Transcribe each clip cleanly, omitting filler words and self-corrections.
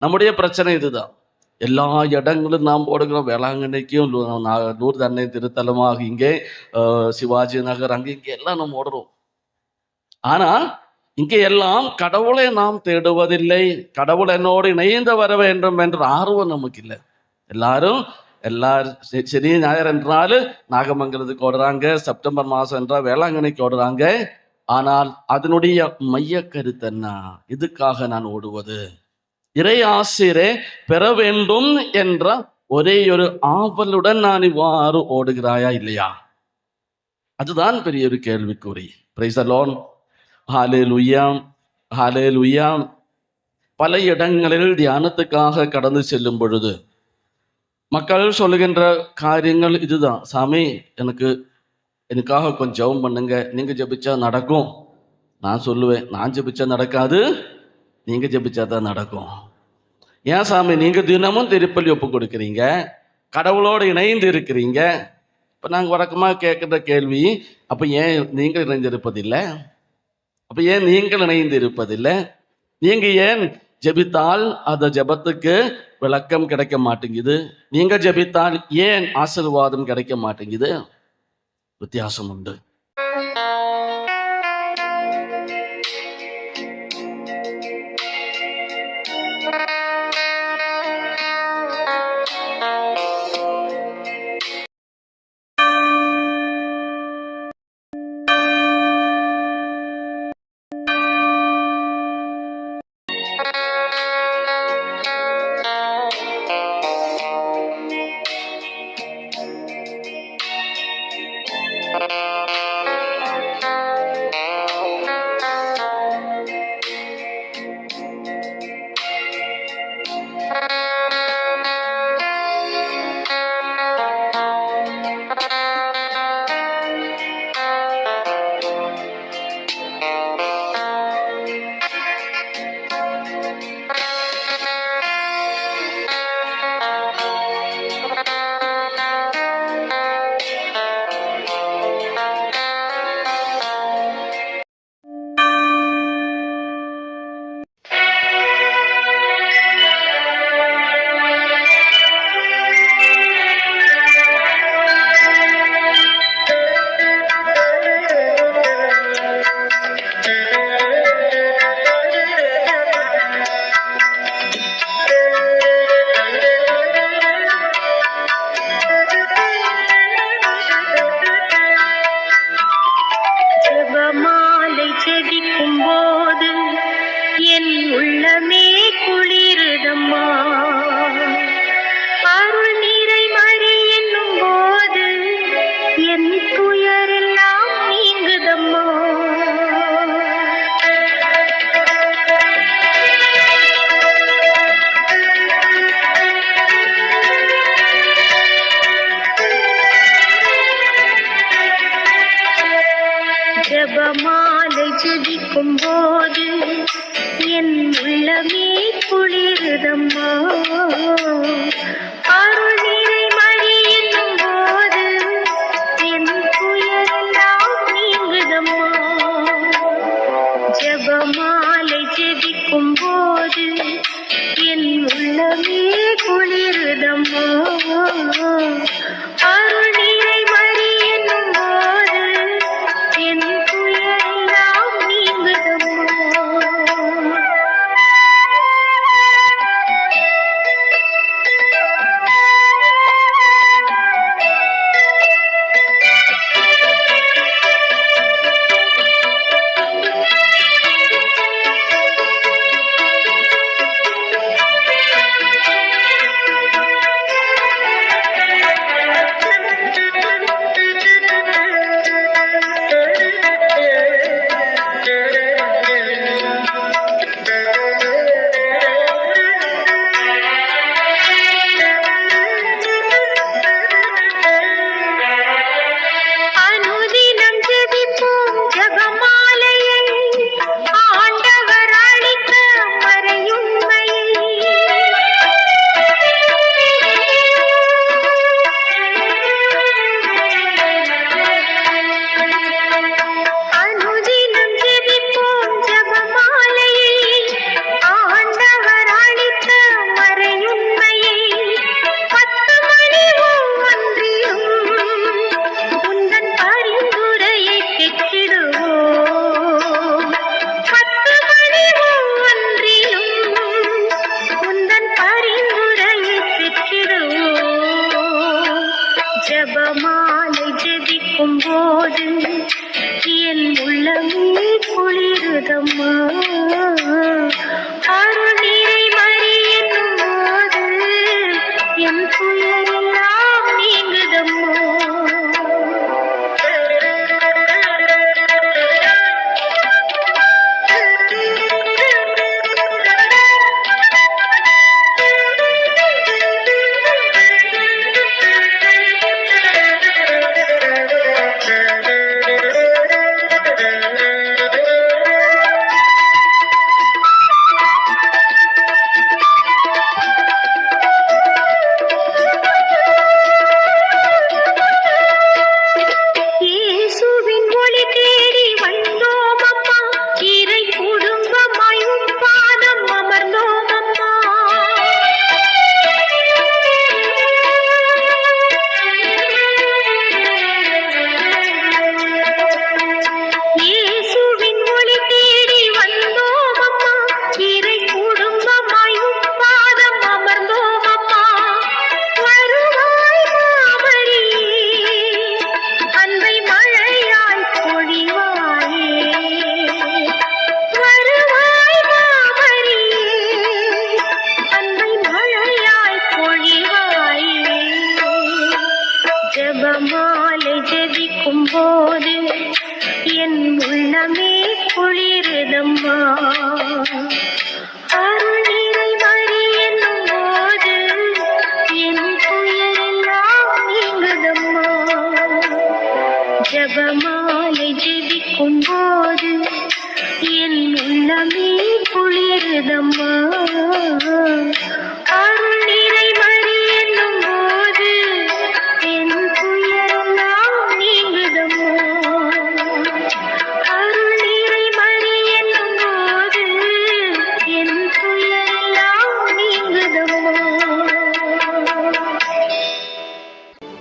நம்முடைய பிரச்சனை இதுதான். எல்லா இடங்களும் நாம் போடுகிறோம். வேளாங்கண்ணிக்கும் லூர்து அன்னை திருத்தலமாக இங்கே சிவாஜி நகர் அங்கே இங்கே எல்லாம் நம்ம ஓடுறோம். ஆனா இங்கே எல்லாம் கடவுளை நாம் தேடுவதில்லை. கடவுள் என்னோடு இணைந்து வர வேண்டும் என்ற ஆர்வம் நமக்கு இல்லை. எல்லாரும் சரி ஞாயிறு என்றாலும் நாகமங்கலத்துக்கு ஓடுறாங்க, செப்டம்பர் மாதம் என்றால் வேளாங்கண்ணிக்கு ஓடுறாங்க. ஆனால் அதனுடைய மைய கருத்து என்ன? இதுக்காக நான் ஓடுவது இறை ஆசிரை பெற வேண்டும் என்ற ஒரே ஒரு ஆவலுடன் நான் இவ்வாறு ஓடுகிறாயா இல்லையா? அதுதான் பெரிய ஒரு கேள்விக்குறி. Praise the Lord. Hallelujah, hallelujah. பல இடங்களில் தியானத்துக்காக கடந்து செல்லும் பொழுது மக்கள் சொல்லுகின்ற காரியங்கள் இதுதான். சாமி, எனக்காக கொஞ்சம் ஜெபம் பண்ணுங்க, நீங்க ஜெபிச்சா நடக்கும். நான் சொல்லுவேன், நான் ஜெபிச்சா நடக்காது, நீங்க ஜெபிச்சா தான் நடக்கும். ஏன் சாமி, நீங்க தினமும் திருப்பலி ஒப்பு கொடுக்குறீங்க, கடவுளோடு இணைந்து இருக்கிறீங்க. இப்போ நாங்கள் வழக்கமாக கேட்குற கேள்வி, அப்போ ஏன் நீங்கள் இணைந்திருப்பதில்லை? அப்போ ஏன் நீங்கள் இணைந்து இருப்பதில்லை? நீங்கள் ஏன் ஜெபித்தால் அந்த ஜெபத்துக்கு விளக்கம் கிடைக்க மாட்டேங்குது? நீங்கள் ஜெபித்தால் ஏன் ஆசீர்வாதம் கிடைக்க மாட்டேங்குது? வித்தியாசம் உண்டு. ஜெபமாலை ஜெபிக்கும் போது என் உள்ளமே குளிருதம்மா. அருள் நிறை மழை என்னும் போது என் துயரெல்லாம் நீங்குதம்மா. ஜெபமாலை ஜெபிக்கும் போது என் உள்ளமே குளிருதம்மா. அருள் நிறை மழை என்னும் போது என் துயரெல்லாம் நீங்குதம்மா.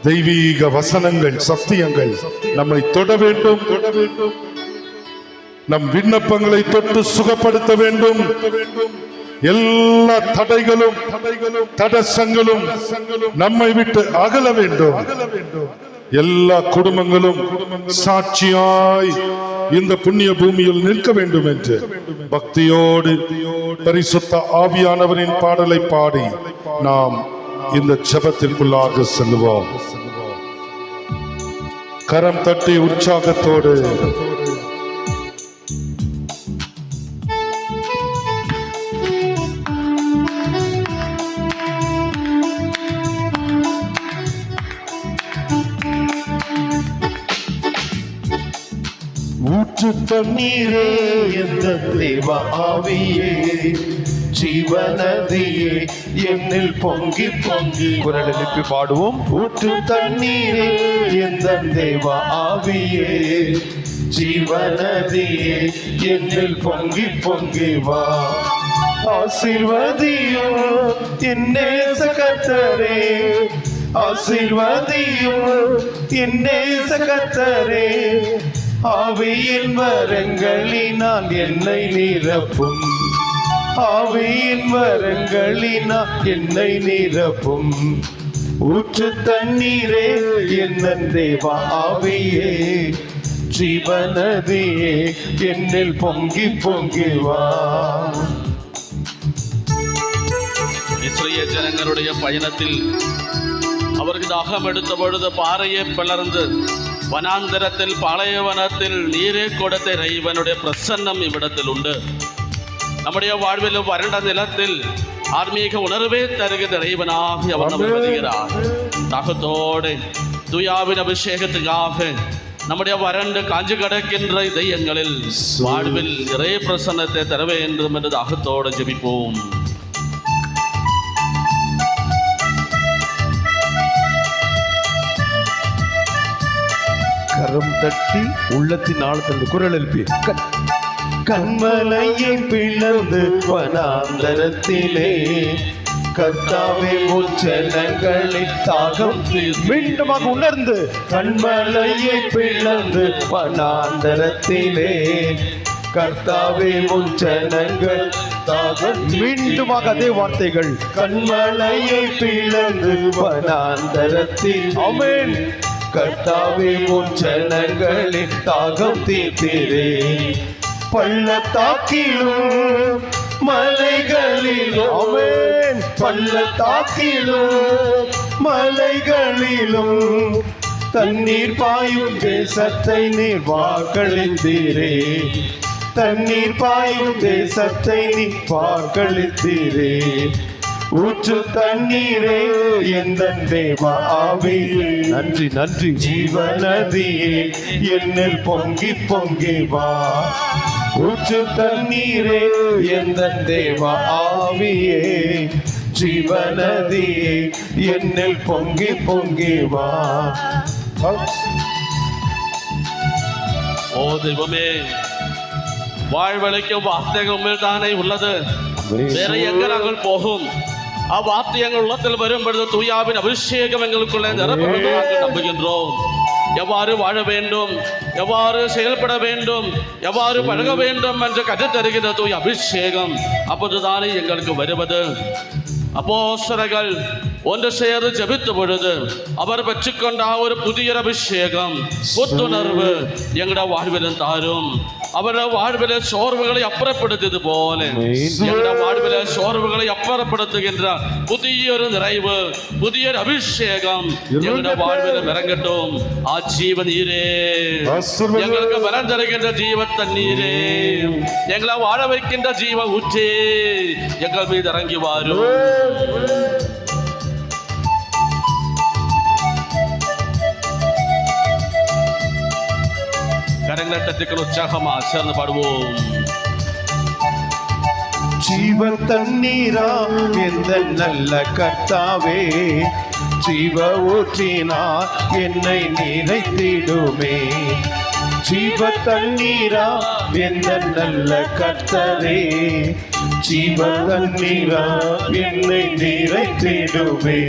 தெய்வீக வசனங்கள், சத்தியங்கள் நம்மை தொட வேண்டும். நம் விண்ணப்பங்களை தொட்டு சுகப்படுத்த வேண்டும். எல்லா தடைகளும் தடசங்களும் நம்மை விட்டு அகல வேண்டும். எல்லா குடும்பங்களும் சாட்சியாய் இந்த புண்ணிய பூமியில் நிற்க வேண்டும் என்று பக்தியோடு பரிசுத்த ஆவியானவரின் பாடலை பாடி நாம் இந்த ஜெபத்திற்குள்ளாக செல்வோம். கரம் தட்டி உற்சாகத்தோடு ஊற்று தண்ணீரே எந்த தேவ ஆவியே, ஜீவநதியே என்னில் பொங்கி பொங்கி. குரல் எழுப்பி பாடுவோம். ஊற்று தண்ணீரே எந்த தேவ ஆவியே, ஜீவநதியே என்னில் பொங்கி பொங்கி வா. ஆசீர்வதியும் என் நேச கர்த்தரே, ஆசீர்வதியும் என் நேச கர்த்தரே, ஆவியின் வரங்களினால் என்னை நிரப்பும், ஆவியின் வரங்களினால் என்னை நிரப்பும். ஊற்று தண்ணீரே என்ன தேவ ஆவியே, ஜீவநதியே என்னில் பொங்கி பொங்கி வா. இஸ்ரவேல் ஜனங்களுடைய பயணத்தில் அவர்கள் தாகம் எடுத்த பொழுது பாறையை பிளர்ந்து வனாந்தரத்தில் பாளையவனத்தில் நீரே கொடுத்த இறைவனுடைய பிரசன்னம் இவ்விடத்தில் உண்டு. நம்முடைய வாழ்வில் வறண்ட நிலத்தில் ஆன்மீக உணர்வே தருகிற இறைவனாக அவர் நம்மை வருகிறார். தாகத்தோடு தூயாவின் அபிஷேகத்துக்காக நம்முடைய வறண்டு காஞ்சு கிடக்கின்ற இதயங்களில் வாழ்வில் இறை பிரசன்னத்தை தர வேண்டும் என்று தாகத்தோடு ஜெபிப்போம். கரம் தட்டி உள்ளத்தின் ஆழத்திலிருந்து குரல் எழுப்பி கண்மலையை பிளந்து வனாந்தரத்திலே கர்த்தாவே உச்சனங்களில் தாகம் மீண்டுமாக உணர்ந்து கண்மலையை பிளந்து வனாந்தரத்திலே கர்த்தாவே உச்சனங்கள் தாகம். மீண்டுமாக அதே வார்த்தைகள். கண்மலையை பிளந்து வனாந்தரத்தில் ஆமென். கர்த்தாவே உச்சனங்களில் தாகம் தீர்த்தீரே. பள்ளத்தாக்கிலும் மலைகளிலும் ஆமென். பள்ளத்தாக்கிலும் மலைகளிலும் தண்ணீர் பாயும் தேசத்தை நீர் வாக்களித்தீரே. தண்ணீர் பாயும் தேசத்தை நீர் வாக்களித்தீரே. ஊற்று தண்ணீரே எந்த தேவ ஆவியே, நன்றி நன்றி. ஜீவநதியே என்னில் பொங்கி பொங்கி வா. ஊற்று தண்ணீரே எந்த தேவ ஆவியே, ஜீவநதியே என்னில் பொங்கி பொங்கி வா. ஓ தெய்வமே, வாழ்வழிக்கும் வார்த்தைகள் தானே உள்ளது, வேற எங்க நாங்கள் போகும்? அவ்வார்த்தை எங்கள் உள்ளத்தில் வரும் பொழுது தூயாவின் அபிஷேகம் எங்களுக்குள்ளே நிரப்பப்பட்டு நாங்கள் நம்புகின்றோம். எவ்வாறு வாழ வேண்டும், எவ்வாறு செயல்பட வேண்டும், எவ்வாறு பழக வேண்டும் என்று கற்றுத்தருகிற தூய அபிஷேகம் அப்போதுதானே எங்களுக்கு வருவது. அப்போஸ்தலர்கள் ஒன்று சேர்ந்து ஜெபித்த பொழுது அவர் பெற்றுக்கொண்ட ஒரு புதிய அபிஷேகம், புத்துணர்வு எங்களோட வாழ்விலும் தாரும். அவருடைய வாழ்வில சோர்வுகளை அப்புறப்படுத்தியது போல எங்களோட வாழ்வில சோர்வுகளை அப்புறப்படுத்துகின்ற புதிய ஒரு நிறைவு, புதிய அபிஷேகம் எங்களோட வாழ்வில இறங்கட்டும். ஜீவ நீரே, எங்களுக்கு பலன் தருகின்ற ஜீவ தண்ணீரே, எங்களை வாழ வைக்கின்ற ஜீவ ஊற்றே எங்கள் மீது இறங்கி வாரும். கரங்களை தட்டுக்கள் உற்சாகமா சேர்ந்து பாடுவோம். ஜீவ தண்ணீரா எந்த நல்ல கர்த்தாவே, ஜீவ ஊற்றினார் என்னை நிறைத்திடுமே. ஜீவ தண்ணீரா எந்த நல்ல கர்த்தரே, ஜீவ தண்ணீரா என்னை நிறைத்திடுவே.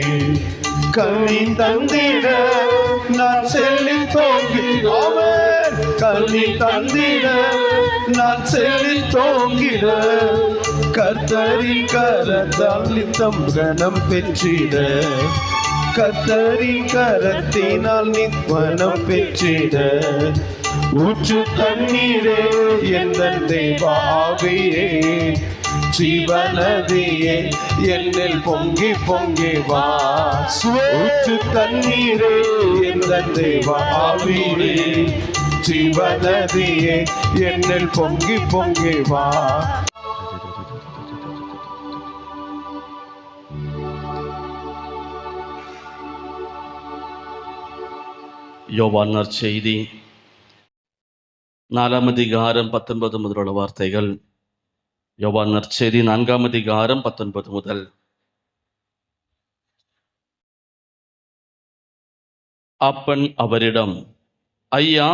கனி தந்திட நான் செழித்தோங்கிடுவேன். கனி தந்திட நான் செழித்தோங்கிட கர்த்தரின் கரத்தால் நித்தம் கனம் பெற்றிட. கர்த்தரின் கரத்தினால் நித்வனம் பெற்றிட. ஊற்று தண்ணீரே எந்தன் தேவ ஆவியே, ஜீவநதியே என்னில் பொங்கி பொங்கி வா. ஊற்று தண்ணீரே எந்தன் தேவ ஆவியே, ஜீவநதியே என்னில் பொங்கி பொங்கி வா. யோவான் நற்செய்தி 4-ம் அதிகாரம் 19 முதலுள்ள வார்த்தைகள். யோவான் நற்செய்தி 4-ம் அதிகாரம் 19 முதல். அப்பன் அவரிடம், ஐயா,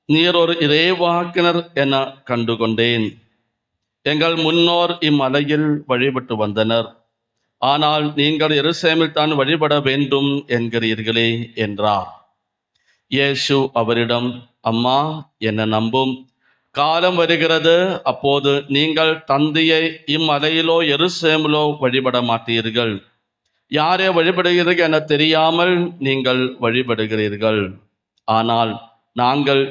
நீர் ஒரு இறைவாக்கினர் என கண்டுகொண்டேன். எங்கள் முன்னோர் இம்மலையில் வழிபட்டு வந்தனர். ஆனால் நீங்கள் எருசலேமில் தான் வழிபட வேண்டும் என்கிறீர்களே என்றார். இயேசு அவரிடம், அம்மா, என்னை நம்பும். காலம் வருகிறது, அப்போது நீங்கள் தந்தையை இம்மலையிலோ எருசலேமிலோ வழிபட மாட்டீர்கள். யாரை வழிபடுகிறீர்கள் என தெரியாமல் நீங்கள் வழிபடுகிறீர்கள். ஆனால் நாங்கள்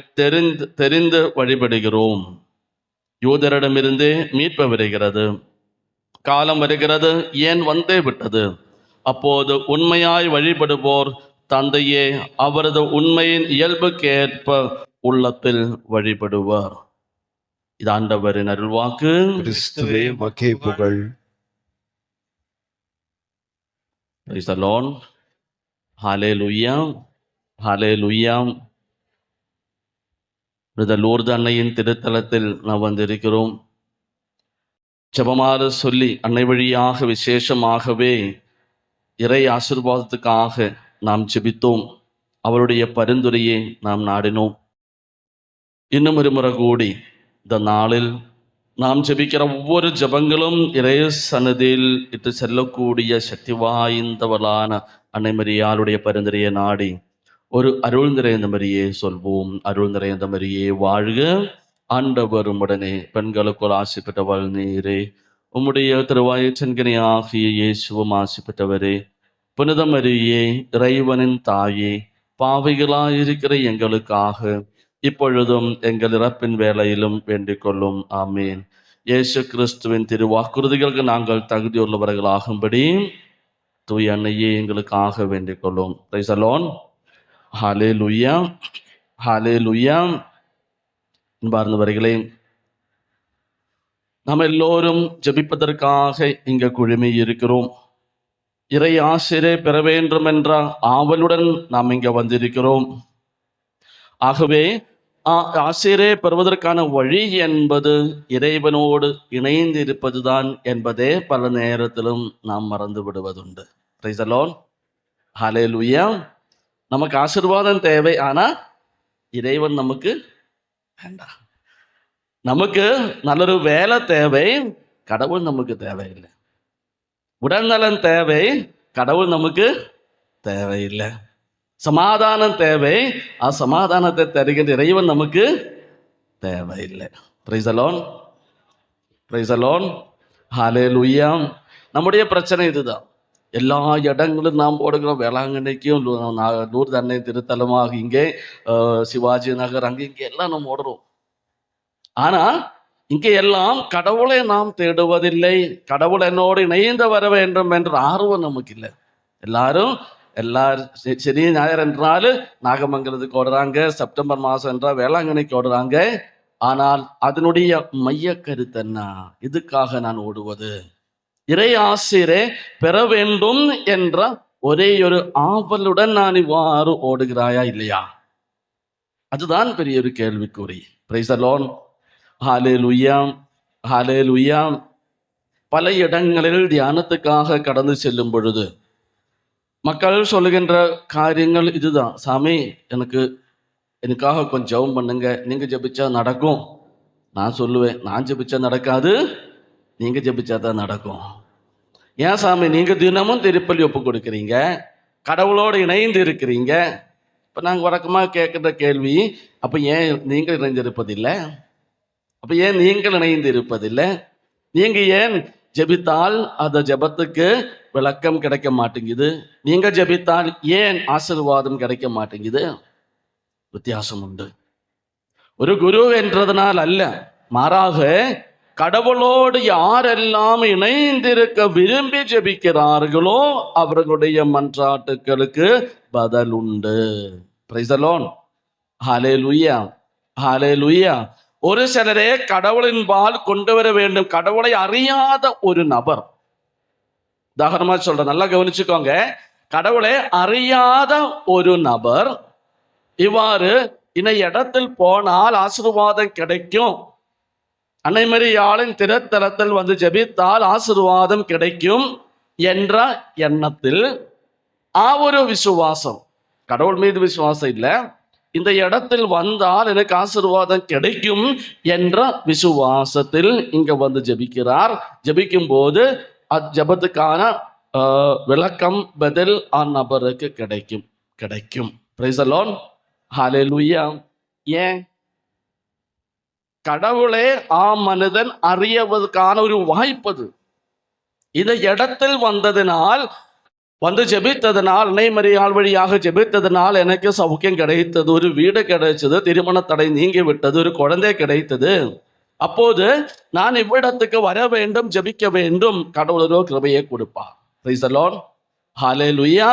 தெரிந்து வழிபடுகிறோம். யூதரிடமிருந்து மீட்பு வருகிறது. காலம் வருகிறது, ஏன் வந்தே விட்டது. அப்போது உண்மையாய் வழிபடுவோர் தந்தையே அவரது உண்மையின் இயல்புக்கேற்ப உள்ளத்தில் வழிபடுவார். இது ஆண்டவரின் அருள்வாக்கு. கிறிஸ்துவே மகே புகழ். Praise the Lord. Hallelujah. Hallelujah. Lourdes அன்னையின் திருத்தலத்தில் நாம் வந்திருக்கிறோம். ஜெபமாறு சொல்லி அன்னை வழியாக விசேஷமாகவே இறை ஆசீர்வாதத்துக்காக நாம் ஜெபித்தோம். அவருடைய பரிந்துரையை நாம் நாடினோம். இன்னும் ஒரு முறை கூடி இந்த நாளில் நாம் ஜெபிக்கிற ஒவ்வொரு ஜெபங்களும் இறை சன்னதியில் இட்டு செல்லக்கூடிய சக்தி வாய்ந்தவளான அன்னை மரியாளுடைய பரிந்துரையை நாடி ஒரு அருள் நிறைந்த மரியே சொல்வோம். அருள் நிறைந்த மரியே வாழ்க, ஆண்டவர் உம்முடனே, பெண்களுக்குள் ஆசி பெற்றவள் நீரே, உம்முடைய திருவாயிற்கனி ஆகிய இயேசுவும் ஆசி பெற்றவரே. புனித மரியே, இறைவனின் தாயே, பாவிகளாயிருக்கிற எங்களுக்காக இப்பொழுதும் எங்கள் இறப்பின் வேளையிலும் வேண்டிக் கொள்ளும். ஆமீன். இயேசு கிறிஸ்துவின் திருவாக்குறுதிகளுக்கு நாங்கள் தகுதியுள்ளவர்களாகும்படி தூய அன்னையே எங்களுக்காக வேண்டிக் கொள்ளும். Praise the Lord. Hallelujah, hallelujah. அன்பார்ந்தவர்களே, நாம் எல்லோரும் ஜெபிப்பதற்காக இங்க குழுமி இருக்கிறோம். இறை ஆசிரை பெற வேண்டும் என்ற ஆவலுடன் நாம் இங்க வந்திருக்கிறோம். ஆகவே ஆசிரை பெறுவதற்கான வழி என்பது இறைவனோடு இணைந்து இருப்பதுதான் என்பதே பல நேரத்திலும் நாம் மறந்து விடுவதுண்டு. Price the Lord. ஹல்லேலூயா. நமக்கு ஆசீர்வாதம் தேவை, ஆனா இறைவன் நமக்கு வேண்டாம். நமக்கு நல்லொரு வேலை தேவை, கடவுள் நமக்கு தேவையில்லை. உடல்நலன் தேவை, கடவுள் நமக்கு தேவையில்லை. சமாதானம் தேவை, சமாதானத்தை தருகின்ற இறைவன் நமக்கு தேவையில்லை. Praise the Lord. Praise the Lord. Hallelujah. நம்முடைய பிரச்சனை இதுதான். எல்லா இடங்களும் நாம் போடுகிறோம். வேளாங்கண்ணிக்கும் லூர்து அன்னை திருத்தலமாக இங்கே சிவாஜி நகர் அங்கே இங்கே எல்லாம் நம்ம ஓடுறோம். ஆனா இங்கே எல்லாம் கடவுளை நாம் தேடுவதில்லை. கடவுள் என்னோடு இணைந்து வர வேண்டும் என்ற ஆர்வம் நமக்கு இல்லை. எல்லாரும் சரி ஞாயிறு என்றாலும் நாகமங்கலத்துக்கு ஓடுறாங்க, செப்டம்பர் மாதம் என்றால் வேளாங்கண்ணிக்கு ஓடுறாங்க. ஆனால் அதனுடைய மைய கருத்து என்ன? இதுக்காக நான் ஓடுவது இறை ஆசிரை பெற வேண்டும் என்ற ஒரே ஒரு ஆவலுடன் நான் இவ்வாறு ஓடுகிறாயா இல்லையா? அதுதான் பெரிய ஒரு கேள்விக்குறி. Praise the Lord. Hallelujah, hallelujah. பல இடங்களில் தியானத்துக்காக கடந்து செல்லும் பொழுது மக்கள் சொல்லுகின்ற காரியங்கள் இதுதான். சாமி, எனக்காக கொஞ்சம் ஜெபம் பண்ணுங்க, நீங்க ஜெபிச்சா நடக்கும். நான் சொல்லுவேன், நான் ஜெபிச்சா நடக்காது, நீங்க ஜெபிச்சா தான் நடக்கும். ஏன் சாமி நீங்க தினமும் திருப்பலி ஒப்பு கொடுக்குறீங்க, கடவுளோடு இணைந்து இருக்கிறீங்க? இப்போ நாங்கள் வழக்கமாக கேட்குற கேள்வி, அப்போ ஏன் நீங்கள் இணைந்திருப்பதில்லை? அப்போ ஏன் நீங்கள் இணைந்து இருப்பதில்லை? நீங்க ஏன் ஜெபித்தால் அந்த ஜெபத்துக்கு விளக்கம் கிடைக்க மாட்டேங்குது? நீங்க ஜெபித்தால் ஏன் ஆசீர்வாதம் கிடைக்க மாட்டேங்குது? வித்தியாசம் உண்டு. ஒரு குரு என்றதனால் அல்ல, மாறாக கடவுளோடு யாரெல்லாம் இணைந்திருக்க விரும்பி ஜெபிக்கிறார்களோ அவர்களுடைய மன்றாட்டுகளுக்கு பதில் உண்டு. Praise the Lord. Hallelujah, hallelujah. ஒரு சிலரே கடவுளின் பால் கொண்டு வர வேண்டும். கடவுளை அறியாத ஒரு நபர், உதாரணமா சொல்றேன், நல்லா கவனிச்சுக்கோங்க. கடவுளை அறியாத ஒரு நபர் இவ்வாறு இந்த இடத்தில் போனால் ஆசீர்வாதம் கிடைக்கும், அன்னை மரியாளின் திருத்தலத்தில் வந்து ஜெபித்தால் ஆசீர்வாதம் கிடைக்கும் என்ற எண்ணத்தில் ஒரு விசுவாசம், கடவுள் மீது விசுவாசம் இல்லை, இந்த இடத்தில் வந்தால் எனக்கு ஆசீர்வாதம் கிடைக்கும் என்ற விசுவாசத்தில் இங்க வந்து ஜெபிக்கிறார். ஜெபிக்கும் போது ஜெபத்துக்கான விளக்கம் பதில் நபருக்கு கிடைக்கும். Praise the Lord. ஹல்லேலூயா. ஏன்? கடவுளே மனிதன் அறியவதற்கான ஒரு வாய்ப்பது. இந்த இடத்தில் வந்ததினால், வந்து ஜெபித்ததனால், அன்னை மரியாள் வழியாக ஜெபித்ததனால் எனக்கு சௌக்கியம் கிடைத்தது, ஒரு வீடு கிடைச்சது, திருமண தடை நீங்கி விட்டது, ஒரு குழந்தை கிடைத்தது. அப்போது நான் இவ்விடத்துக்கு வர வேண்டும், ஜெபிக்க வேண்டும், கடவுளோ கிருபையை கொடுப்பார். Praise the Lord. ஹல்லேலூயா.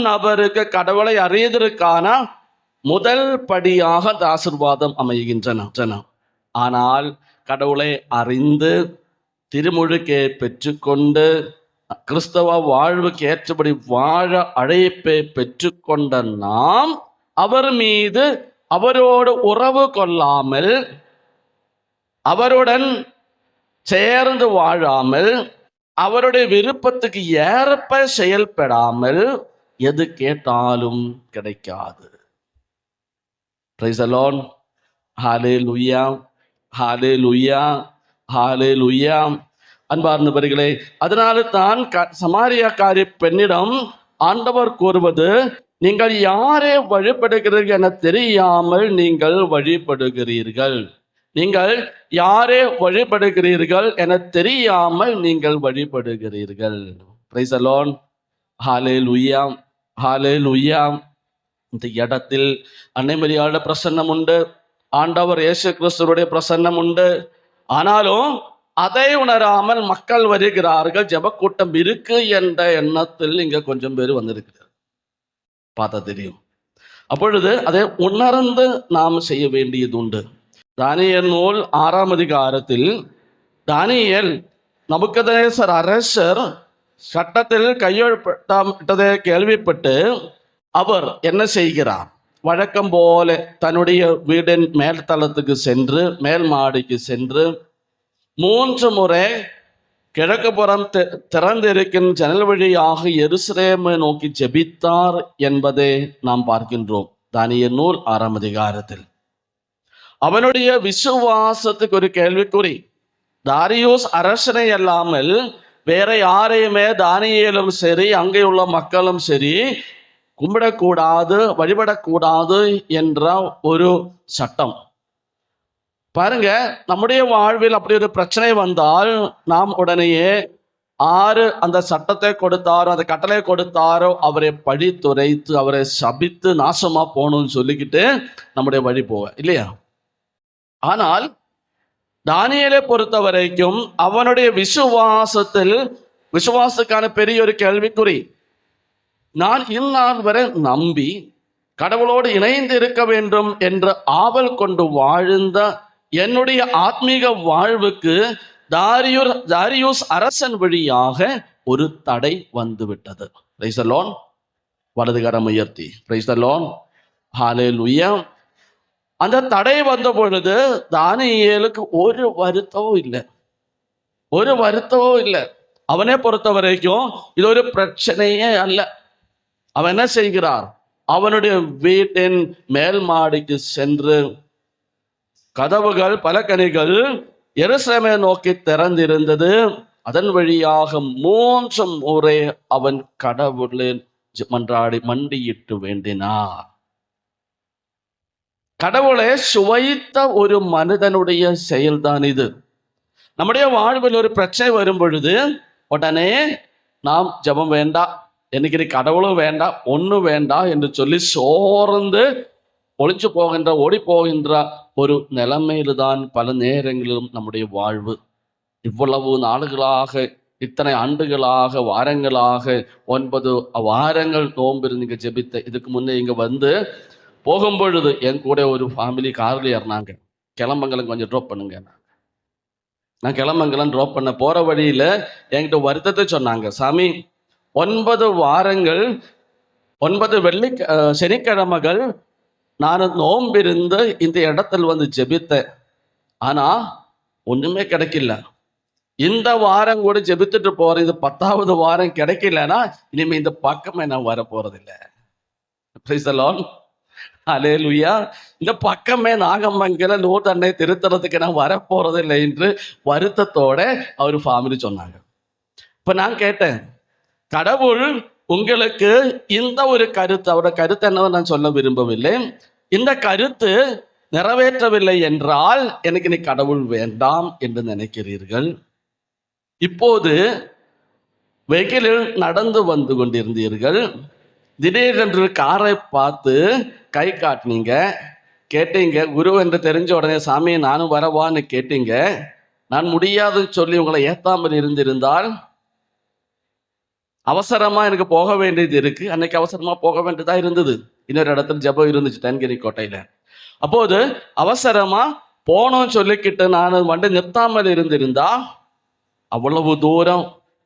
நபருக்கு கடவுளை அறியதற்கான முதல் படியாக அந்த ஆசீர்வாதம் அமைகின்றன. ஆனால் கடவுளை அறிந்து திருமுழுக்கை பெற்றுக்கொண்டு கிறிஸ்தவ வாழ்வுக்கு ஏற்றபடி வாழ அழைப்பை பெற்றுக்கொண்ட நாம் அவர் மீது அவரோடு உறவு கொள்ளாமல், அவருடன் சேர்ந்து வாழாமல், அவருடைய விருப்பத்துக்கு ஏற்ப செயல்படாமல் எது கேட்டாலும் கிடைக்காது. Praise the Lord. Hallelujah, hallelujah, hallelujah. அன்பார்ந்தவர்களே, அதனால தான் சமாரியாக்காரி பெண்ணிடம் ஆண்டவர் கூறுவது, நீங்கள் யாரை வழிபடுகிறீர்கள் என தெரியாமல் நீங்கள் வழிபடுகிறீர்கள். நீங்கள் யாரை வழிபடுகிறீர்கள் என தெரியாமல் நீங்கள் வழிபடுகிறீர்கள். Price the Lord. ஹல்லேலூயா, ஹல்லேலூயா. இந்த இடத்தில் அன்னை மரியாளுடைய பிரசன்னம் உண்டு, ஆண்டவர் இயேசு கிறிஸ்துவுடைய பிரசன்னம் உண்டு. ஆனாலும் அதை உணராமல் மக்கள் வருகிறார்கள். ஜெபக்கூட்டம் இருக்கு என்ற எண்ணத்தில் இங்க கொஞ்சம் பேர் வந்திருக்கிறார், பார்த்தா தெரியும். அப்பொழுது அதை உணர்ந்து நாம் செய்ய வேண்டியது உண்டு. தானியேல் நூல் 6ஆம் அதிகாரத்தில் தானியேல் நபுக்கத்நேசர் அரசர் சட்டத்தில் கையெழுத்திட்டதை கேள்விப்பட்டு அவர் என்ன செய்கிறார்? வழக்கம் போல தன்னுடைய வீடின் மேல் தளத்துக்கு சென்று, மேல் மாடிக்கு சென்று 3 முறை கிழக்கு புறம் திறந்திருக்கும் ஜன்னல் வழியாக எருசலேமை நோக்கி ஜெபித்தார் என்பதை நாம் பார்க்கின்றோம் தானியேல் நூல் 6ஆம் அதிகாரத்தில். அவனுடைய விசுவாசத்துக்கு ஒரு கேள்விக்குறி. தாரியோஸ் அரசனை அல்லாமல் வேற யாரையுமே தானியேலும் சரி, அங்கே உள்ள மக்களும் சரி, கும்பிடக்கூடாது, வழிபடக்கூடாது என்ற ஒரு சட்டம். பாருங்க, நம்முடைய வாழ்வில் அப்படி ஒரு பிரச்சனை வந்தால் நாம் உடனேயே அந்த சட்டத்தை கொடுத்தாரோ, அந்த கட்டளை கொடுத்தாரோ அவரை பழித்துரைத்து, அவரை சபித்து நாசமா போகணும்னு சொல்லிக்கிட்டு நம்முடைய வழி போவேன் இல்லையா? ஆனால் தானியேலை பொறுத்த வரைக்கும் அவனுடைய விசுவாசத்துக்கான பெரிய ஒரு கேள்விக்குறி. நான் இந்நாள் வரை நம்பி கடவுளோடு இணைந்து இருக்க வேண்டும் என்று ஆவல் கொண்டு வாழ்ந்த என்னுடைய ஆத்மீக வாழ்வுக்கு தாரியோஸ் அரசன் வழியாக ஒரு தடை வந்துவிட்டது. Price the Lord. வலதுகரம் உயர்த்தி பிரைஸ் தி லார்ட். ஹல்லேலூயா. அந்த தடை வந்த பொழுது தானியேலுக்கு ஒரு வருத்தமும் இல்லை. அவனை பொறுத்த வரைக்கும் இது ஒரு பிரச்சனையே அல்ல. அவன் என்ன செய்கிறார்? அவனுடைய வீட்டின் மேல் மாடிக்கு சென்று கதவுகள் பலகணிகள் எருசலேமை நோக்கி திறந்திருந்தது. அதன் வழியாக 3 முறை அவன் கடவுளில் மன்றாடி மண்டியிட்டு வேண்டினார். கடவுளை சுவைத்த ஒரு மனிதனுடைய செயல்தான் இது. நம்முடைய வாழ்வில் ஒரு பிரச்சனை வரும் பொழுது உடனே நாம் ஜெபம் வேண்டாம், எனக்கு கடவுளும் வேண்டாம், ஒன்றும் வேண்டாம் என்று சொல்லி சோர்ந்து ஒளிஞ்சு போகின்ற ஓடி போகின்ற ஒரு நிலைமையில தான் பல நேரங்களிலும் நம்முடைய வாழ்வு. இவ்வளவு நாடுகளாக, இத்தனை ஆண்டுகளாக, வாரங்களாக 9 வாரங்கள் நோம்பிருந்து இங்கே ஜெபித்த, இதுக்கு முன்னே இங்கே வந்து போகும்பொழுது என் கூட ஒரு ஃபேமிலி காரில் ஏறினாங்க. கிளம்பங்கலம் கொஞ்சம் ட்ராப் பண்ணுங்க. நான் கிளம்பங்கலம் ட்ராப் பண்ண போகிற வழியில் என்கிட்ட வருத்தத்தை சொன்னாங்க. சாமி, 9 வாரங்கள் 9 சனிக்கிழமைகள் நான் நோம்பிருந்து இந்த இடத்துல வந்து ஜெபித்தேன், ஆனால் ஒன்றுமே கிடைக்கல. இந்த வாரம் கூட ஜெபித்துட்டு போகிறேன், இது 10வது வாரம் கிடைக்கலன்னா இனிமேல் இந்த பக்கமே நான் வர போகிறதில்லை. Praise the Lord. ஹல்லேலூயா. இந்த பக்கமே நாகமங்கல லூர்து அன்னை திருத்தலத்துக்கு நான் வரப்போறதில்லை என்று வருத்தத்தோட அவர் ஃபேமிலி சொன்னாங்க. இப்ப நான் கேட்டேன், கடவுள் உங்களுக்கு இந்த ஒரு கருத்து, அவரோட கருத்து என்னவோ நான் சொல்ல விரும்பவில்லை, இந்த கருத்து நிறைவேற்றவில்லை என்றால் எனக்கு நீ கடவுள் வேண்டாம் என்று நினைக்கிறீர்கள். இப்போது வெயிலில் நடந்து வந்து கொண்டிருந்தீர்கள், திடீரென்று காரை பார்த்து கை காட்டினீங்க, கேட்டீங்க, குரு என்று தெரிஞ்ச உடனே சாமி நானும் வரவான்னு கேட்டீங்க. நான் முடியாதுன்னு சொல்லி உங்களை ஏத்தாமல் இருந்திருந்தால், அவசரமா எனக்கு போக வேண்டியது இருக்கு, அன்னைக்கு அவசரமா போக வேண்டியதா இருந்தது, இன்னொரு இடத்துல ஜெபம் இருந்துச்சு தென்கிரி கோட்டையில. அப்போது அவசரமா போனோம் சொல்லிக்கிட்டு நான் வண்டி நிறுத்தாமல் இருந்திருந்தா அவ்வளவு தூரம்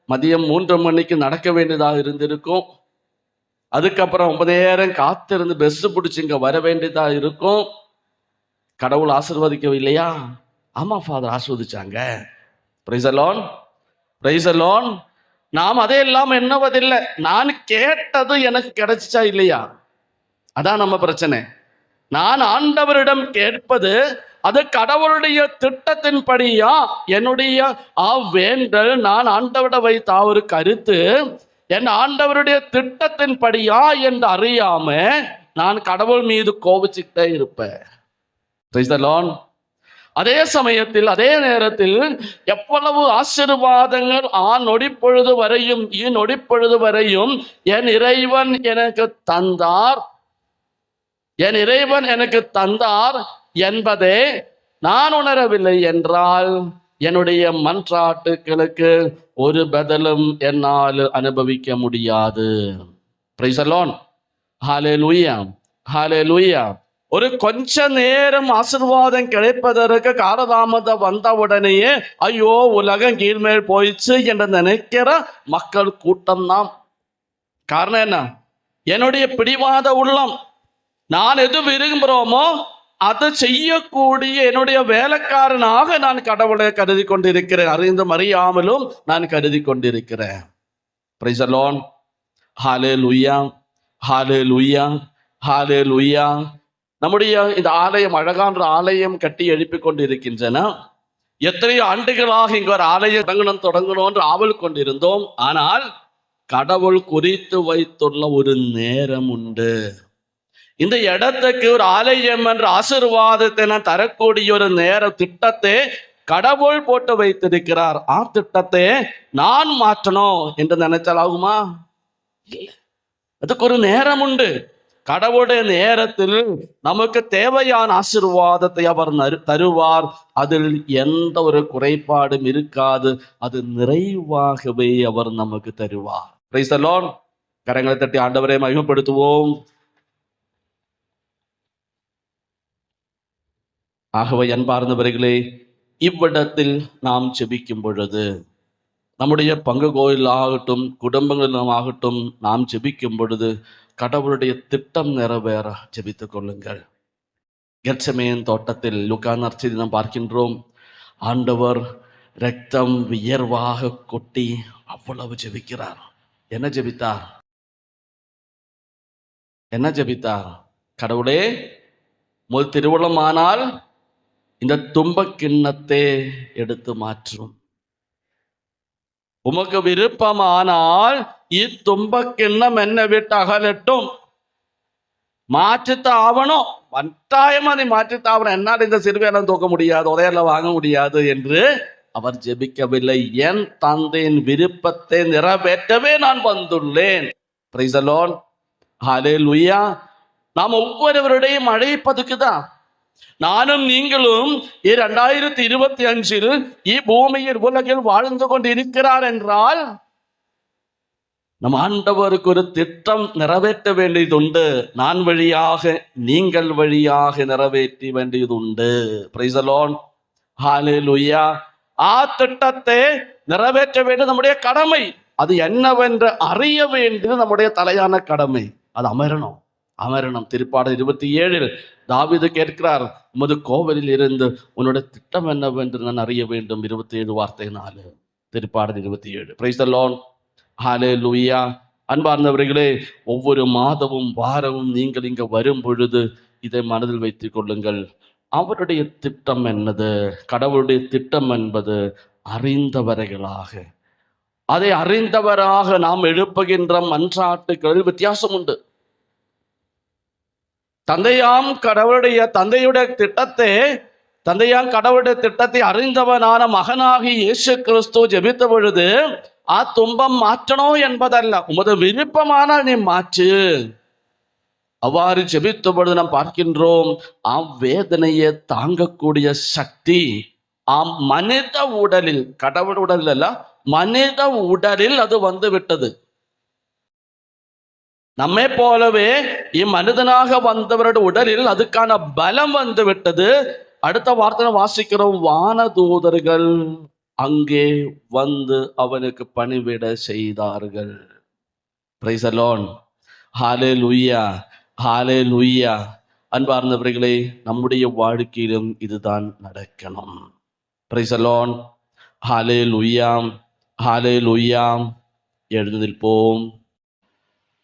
மதியம் 3 மணிக்கு நடக்க வேண்டியதாக இருந்திருக்கும். அதுக்கப்புறம் 9 நேரம் காத்திருந்து பஸ் பிடிச்சி இங்க வர வேண்டியதா இருக்கும். கடவுள் ஆசீர்வதிக்கவில்லையா? ஆமா ஃபாதர், ஆசீர்வதிச்சாங்க. Praise the Lord, praise the Lord. நாம் அதையெல்லாம் எண்ணுவதில்லை. நான் கேட்டது எனக்கு கிடைச்சிச்சா இல்லையா, அதான் நம்ம பிரச்சனை. நான் ஆண்டவரிடம் கேட்பது அது கடவுளுடைய திட்டத்தின்படியா, என்னுடைய வேண்டல், நான் ஆண்டவரிட வைத்த ஒரு கருத்து என் ஆண்டவருடைய திட்டத்தின்படியா என்று அறியாம நான் கடவுள் மீது கோபிச்சுக்கிட்டே இருப்பேன். Price the Lord. அதே சமயத்தில், அதே நேரத்தில் எவ்வளவு ஆசீர்வாதங்கள் நொடிப்பொழுது வரையும் நொடிப்பொழுது வரையும் என் இறைவன் எனக்கு தந்தார், என் இறைவன் எனக்கு தந்தார் என்பதை நான் உணரவில்லை என்றால் என்னுடைய மன்றாட்டுகளுக்கு ஒரு பதிலும் என்னால் அனுபவிக்க முடியாது. Praise the Lord. Hallelujah, hallelujah. ஒரு கொஞ்ச நேரம் ஆசீர்வாதம் கிடைப்பதற்கு காலதாமதம் வந்தவுடனேயே ஐயோ உலகம் கீழ்மேல் போயிடுச்சு என்று நினைக்கிற மக்கள் கூட்டம் தான். காரணம் என்ன? என்னுடைய பிடிவாத உள்ளம். நான் எது விரும்புகிறோமோ அதை செய்யக்கூடிய என்னுடைய வேலைக்காரனாக நான் கடவுளை கருதி கொண்டிருக்கிறேன், அறிந்தும் அறியாமலும் நான் கருதி கொண்டிருக்கிறேன். Praise the Lord. Hallelujah, hallelujah, hallelujah. நம்முடைய இந்த ஆலயம் அழகான ஆலயம் கட்டி எழுப்பி கொண்டிருக்கின்றன. எத்தனையோ ஆண்டுகளாக இங்க ஒரு ஆலயம் தொடங்கணும் என்று ஆவல் கொண்டிருந்தோம். ஆனால் கடவுள் குறித்து வைத்துள்ள ஒரு நேரம் உண்டு. இந்த இடத்துக்கு ஒரு ஆலயம் என்ற ஆசீர்வாதத்தை நான் தரக்கூடிய ஒரு நேர திட்டத்தை கடவுள் போட்டு வைத்திருக்கிறார். திட்டத்தை நான் மாற்றணும் என்று நினைச்சால் ஆகுமா? அதுக்கு ஒரு நேரம் உண்டு. கடவுளுடைய நேரத்தில் நமக்கு தேவையான ஆசீர்வாதத்தை அவர் தருவார். அதில் எந்த ஒரு குறைபாடும் இருக்காது. அது நிறைவாகவே அவர் நமக்கு தருவார். Price the Lord. கரங்களை தட்டி ஆண்டவரை மகிமைப்படுத்துவோம். ஆகவே அன்பார்ந்தவர்களே, இவ்விடத்தில் நாம் ஜெபிக்கும் பொழுது, நம்முடைய பங்கு கோயிலாகட்டும் குடும்பங்களிலாகட்டும் நாம் ஜெபிக்கும் பொழுது கடவுளுடைய திட்டம் நிறைவேற ஜெபித்துக் கொள்ளுங்கள். கெத்செமனே தோட்டத்தில் லூக்கா நற்செய்தி நாம் பார்க்கின்றோம். ஆண்டவர் இரத்தம் வியர்வாக கொட்டி அவ்வளவு ஜெபிக்கிறார். என்ன ஜெபித்தார்? என்ன ஜெபித்தார்? கடவுளே, முதல் திருவுளமானால் இந்த துன்ப கிண்ணத்தை எடுத்து மாற்றும். உமக்கு விருப்பமானால் இத்துன்ப கிண்ணம் என்னை விட்டு அகலட்டும். மாற்றித்தான் ஆவணும், கட்டாயமா நீ மாற்றித்தாவணும். என்னால் இந்த சிறுவையெல்லாம் தூக்க முடியாது, உதையெல்லாம் வாங்க முடியாது என்று அவர் ஜெபிக்கவில்லை. என் தந்தையின் விருப்பத்தை நிறைவேற்றவே நான் வந்துள்ளேன். Praise the Lord. ஹல்லேலூயா. நாம் ஒவ்வொருவருடையும் அழைப்பதுக்கு தான். நானும் நீங்களும் 2025 பூமியில் உலகில் வாழ்ந்து கொண்டிருக்கிறார் என்றால் நம் ஆண்டவருக்கு ஒரு திட்டம் நிறைவேற்ற வேண்டியது உண்டு. நான் வழியாக, நீங்கள் வழியாக நிறைவேற்ற வேண்டியது உண்டு. Praise the Lord. ஹல்லேலூயா. திட்டத்தை நிறைவேற்ற வேண்டியது நம்முடைய கடமை. அது என்னவென்று அறிய வேண்டியது நம்முடைய தலையான கடமை. அது அமரணும். திருப்பாடல் 27 தாவீது கேட்கிறார், உமது கோவிலில் இருந்து உன்னுடைய திட்டம் என்னவென்று நான் அறிய வேண்டும். 27 வார்த்தை 4, திருப்பாடல் 27. Praise the Lord. ஹல்லேலூயா. அன்பார்ந்தவர்களே, ஒவ்வொரு மாதமும் வாரமும் நீங்கள் இங்க வரும் பொழுது இதை மனதில் வைத்துக் கொள்ளுங்கள். அவருடைய திட்டம் என்னது? கடவுளுடைய திட்டம் என்பது அறிந்தவர்களாக, அதை அறிந்தவராக நாம் எழுப்புகின்ற மன்றாட்டுகளில் வித்தியாசம் உண்டு. தந்தையாம் கடவுளுடைய திட்டத்தை அறிந்தவனான மகனாகி இயேசு கிறிஸ்து ஜெபித்த பொழுது துன்பம் மாற்றணும் என்பதல்ல, உமது விருப்பமானால் நீ மாற்று. அவ்வாறு ஜெபித்த பொழுது நாம் பார்க்கின்றோம், வேதனையை தாங்கக்கூடிய சக்தி மனித உடலில், கடவுள் உடலில் அல்ல, மனித உடலில் அது வந்து விட்டது. நம்மை போலவே இம்மனிதனாக வந்தவருடைய உடலில் அதுக்கான பலம் வந்து விட்டது. அடுத்த வார்த்தை வாசிக்கிறோம், வானதூதர்கள் அங்கே வந்து அவனுக்கு பணிவிட செய்தார்கள். Praise the Lord. Hallelujah. Hallelujah. அன்பார்ந்தவர்களே, நம்முடைய வாழ்க்கையிலும் இதுதான் நடக்கணும். Praise the Lord. Hallelujah. Hallelujah. எழுந்திருப்போம்.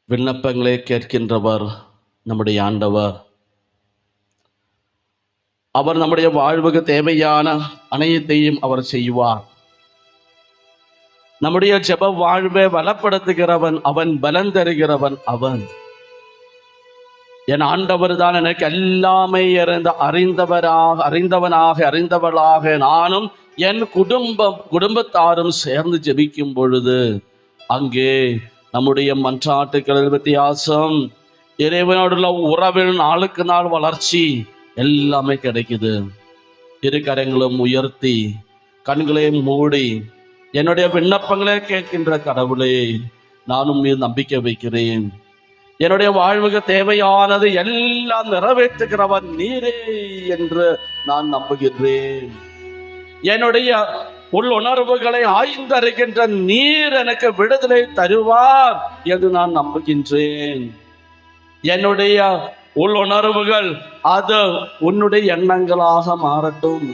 விண்ணப்பங்களை கேட்கின்றவர் நம்முடைய ஆண்டவர். அவர் நம்முடைய வாழ்வுக்கு தேவையான அனைத்தையும் அவர் செய்வார். நம்முடைய ஜெப வாழ்வை வளப்படுத்துகிறவன் அவன், பலன் தருகிறவன் அவன். என் ஆண்டவர் தான் எனக்கு எல்லாமே அறிந்தவளாக நானும் என் குடும்பத்தாரும் சேர்ந்து ஜெபிக்கும் பொழுது அங்கே நம்முடைய மன்றாட்டுகளில் வித்தியாசம், இறைவனோடுள்ள உறவில் நாளுக்கு நாள் வளர்ச்சி எல்லாமே கிடைக்குது. இரு கரங்களும் உயர்த்தி கண்களையும் மூடி என்னுடைய விண்ணப்பங்களே கேட்கின்ற கடவுளே, நானும் மீது நம்பிக்கை வைக்கிறேன். என்னுடைய வாழ்வுக்கு தேவையானது எல்லாம் நிறைவேற்றுகிறவன் நீரே என்று நான் நம்புகின்றேன். என்னுடைய உள்ளுணர்வுகளை ஆய்ந்தறிகின்ற நீர் எனக்கு விடுதலை தருவார் என்று நான் நம்புகின்றேன். என்னுடைய உள்ளுணர்வுகள் அது உன்னுடைய எண்ணங்களாக மாறட்டும்.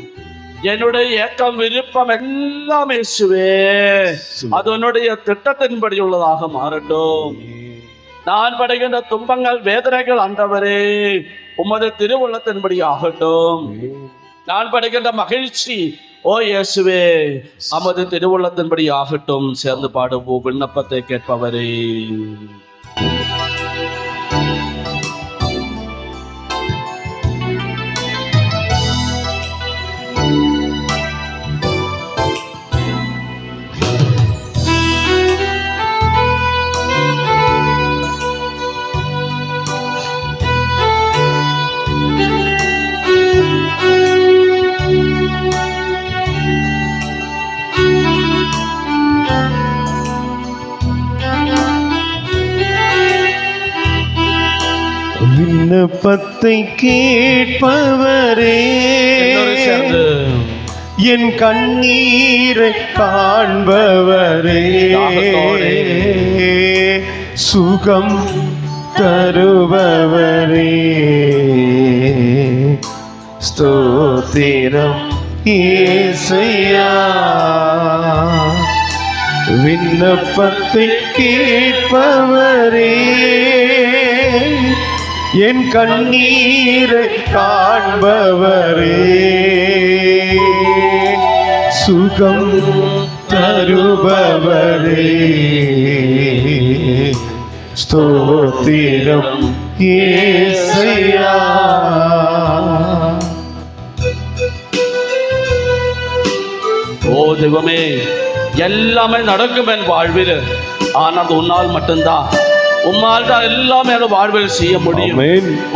என்னுடைய ஏக்கம், விருப்பம் எல்லாம் இயேசுவே அது உன்னுடைய திட்டத்தின்படி உள்ளதாக மாறட்டும். நான் படுகின்ற துன்பங்கள், வேதனைகள் ஆண்டவரே உமது திருவுள்ளத்தின்படி ஆகட்டும். நான் படுகின்ற மகிழ்ச்சி, ஓ இயேசுவே அமது திருவுள்ளத்தின்படி ஆகட்டும். சேர்ந்து பாடுவோம். விண்ணப்பத்தை கேட்பவரே. விண்ணப்பத்தை கேட்பவரே, என் கண்ணீரை காண்பவரே, சுகம் தருபவரே, ஸ்தோத்திரம் இயேசையா. விண்ணப்பத்தை கேட்பவரே, என் கண்ணீரை காண்பவரே, சுகம் தருபவரே, ஸ்தோத்திரம் இயேசையா. ஓ தெய்வமே, எல்லாமே நடக்கும் என் வாழ்வில். ஆனால் அது உன்னால் மட்டும்தான். உம்மால் தான் எல்லாமே எனக்கு வாழ்வில் செய்ய முடியும்.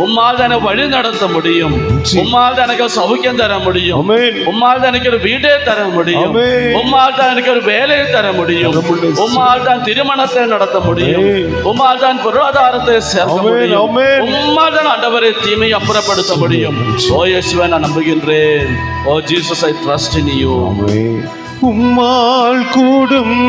உம்மால் தான் எனக்கு வழி நடத்த முடியும். உம்மால் தான் எனக்கு சௌக்கியம் தர முடியும். உம்மால் தான் எனக்கு ஒரு வீடே தர முடியும். உம்மால் தான் எனக்கு ஒரு வேலையை தர முடியும். உம்மால் தான் திருமணத்தை நடத்த முடியும். உம்மால் தான் பொருளாதாரத்தை சேர்க்க முடியும். உம்மால் தான் ஆண்டவரை தீமையை அப்புறப்படுத்த முடியும். ஓ இயேசுவே, நான் நம்புகின்றேன். O Jesus, I trust in you. உம்மால் கூடும்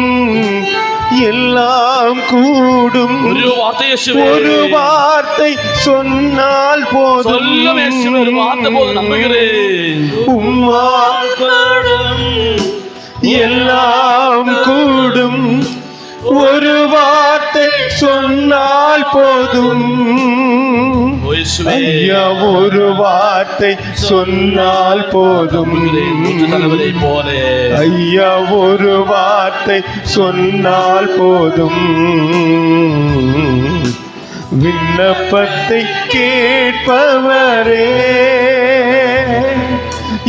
எல்லாம் கூடும். ஒரு வார்த்தை இயேசுவே, ஒரு வார்த்தை சொன்னால் போதும். சொல்லும் இயேசுவே, ஒரு வார்த்தை போதும். நம்புகிறேன். உம்மால் கூடும் எல்லாம் கூடும். ஒரு வார்த்தை சொன்னால் போதும். ஐயா, ஒரு வார்த்தை சொன்னால் போதும். ஐயா, ஒரு வார்த்தை சொன்னால் போதும். விண்ணப்பத்தை கேட்பவரே,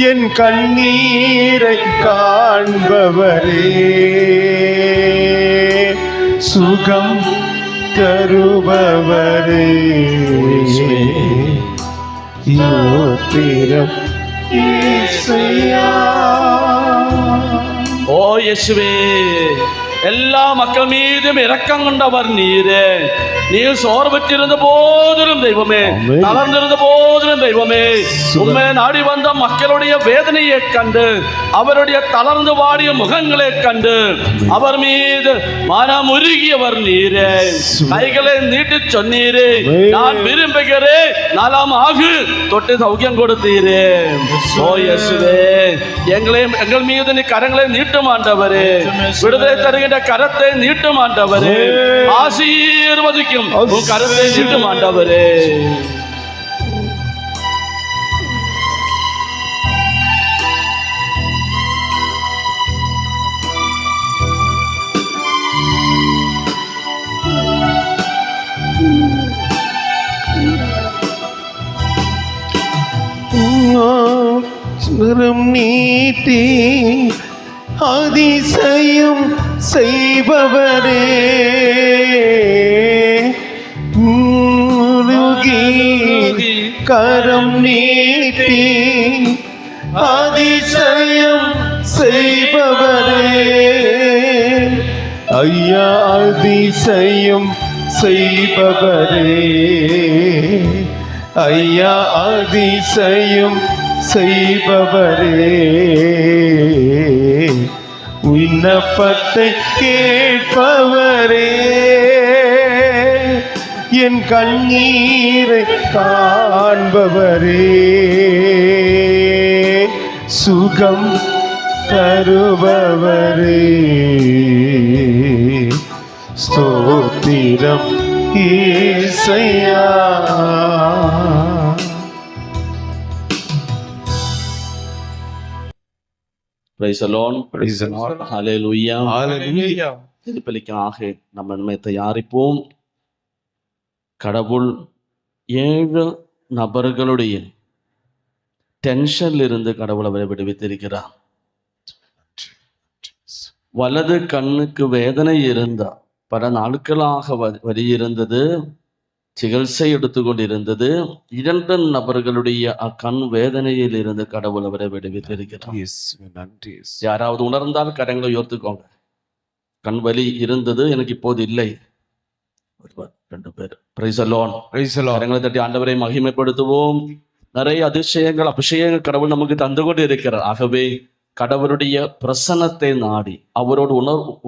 என் கண்ணீரை காண்பவரே, சுகம் தருபவரே, யோத்திரம் இயேசையா. ஓ இயேசுவே, எல்லா மக்கள் மீதும் இரக்கம் கொண்டவர் நீரே. நீர் சோர்வற்றிருந்த போதிலும் தெய்வமே, தளர்ந்திருந்த போதிலும் தெய்வமே, உண்மை நாடி வந்த மக்களுடைய வேதனையை கண்டு, அவருடைய தளர்ந்து வாடிய முகங்களை கண்டு, அவர் மீது மனமுருகியவர் நீரே. கைகளை நீட்டி சொன்னீரே, நான் விரும்புகிறேன், நலம் ஆகு, தொட்டு சௌக்கியம் கொடுத்தீரே. ஓ இயேசுவே, எங்கள் மீது நீ கரங்களை நீட்டும் ஆண்டவரே, விடுதலை தருகின்ற கரத்தை நீட்டும் ஆண்டவரே, ஆசீர்வதிக்கும் உன் கரத்தை நீட்டும் ஆண்டவரே. சுரம் நீட்டி அதிசயம் செய்பவரே, முருகி கரம் நீட்டி அதிசயம் செய்பவரே, ஐயா அதிசயம் செய்பவரே, ஐயா அதிசயம் செய்பவரே, விண்ணப்பத்தை கேட்பவரே, என் கண்ணீரை காண்பவரே, சுகம் தருபவரே, ஸ்தோத்திரம் இயேசையா. Praise the Lord. Praise the Lord. Hallelujah. Hallelujah. திருப்பலிக்காக நம்ம நம்மை தயாரிப்போம். கடவுள் 7 நபர்களுடைய டென்ஷன்ல இருந்து கடவுள் அவரை விடுவித்திருக்கிறார். வலது கண்ணுக்கு வேதனை இருந்தா, பல நாட்களாக வலி இருந்தது, சிகிச்சை எடுத்துக்கொண்டிருந்தது. 2 நபர்களுடைய கண் வேதனையில் இருந்து கடவுள் அவரை விடுவித்திருக்கிறார். யாராவது உணர்ந்தால் கரங்களை உயர்த்துக்கோங்க. கண் வலி இருந்தது, எனக்கு இப்போது இல்லை. 2 பேர். Praise the Lord. கரங்களை தட்டி ஆண்டவரை மகிமைப்படுத்துவோம். நிறைய அதிசயங்கள், அபிஷேகங்கள் கடவுள் நமக்கு தந்து கொண்டு இருக்கிறார். ஆகவே கடவுளுடைய பிரசன்னத்தை நாடி அவரோடு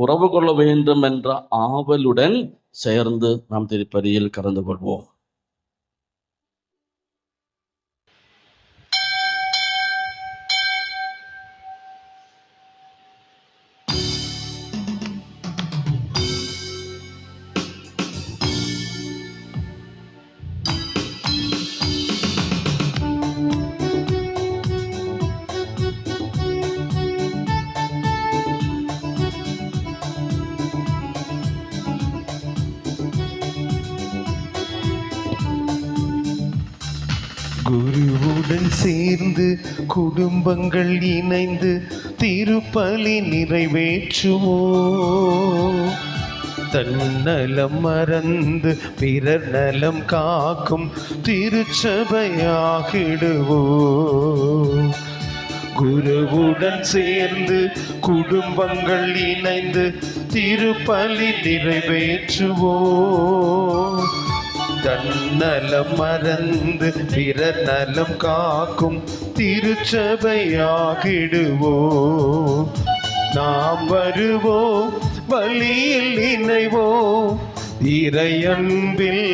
உறவு கொள்ள வேண்டும் என்ற ஆவலுடன் சேர்ந்து நாம் திருப்பலியில் கலந்து கொள்வோம். குருவுடன் சேர்ந்து குடும்பங்கள் இணைந்து திருப்பலி நிறைவேற்றுவோ. தன்னலம் மறந்து பிறர் நலம் காக்கும் திருச்சபையாகிடுவோ. குருவுடன் சேர்ந்து குடும்பங்கள் இணைந்து திருப்பலி நிறைவேற்றுவோ. தன்னலம் மறந்து பிறர் நலம் காக்கும் திருச்சபையாகிடுவோ. நாம் வருவோம் வழியில் இணைவோம், இறையன்பில்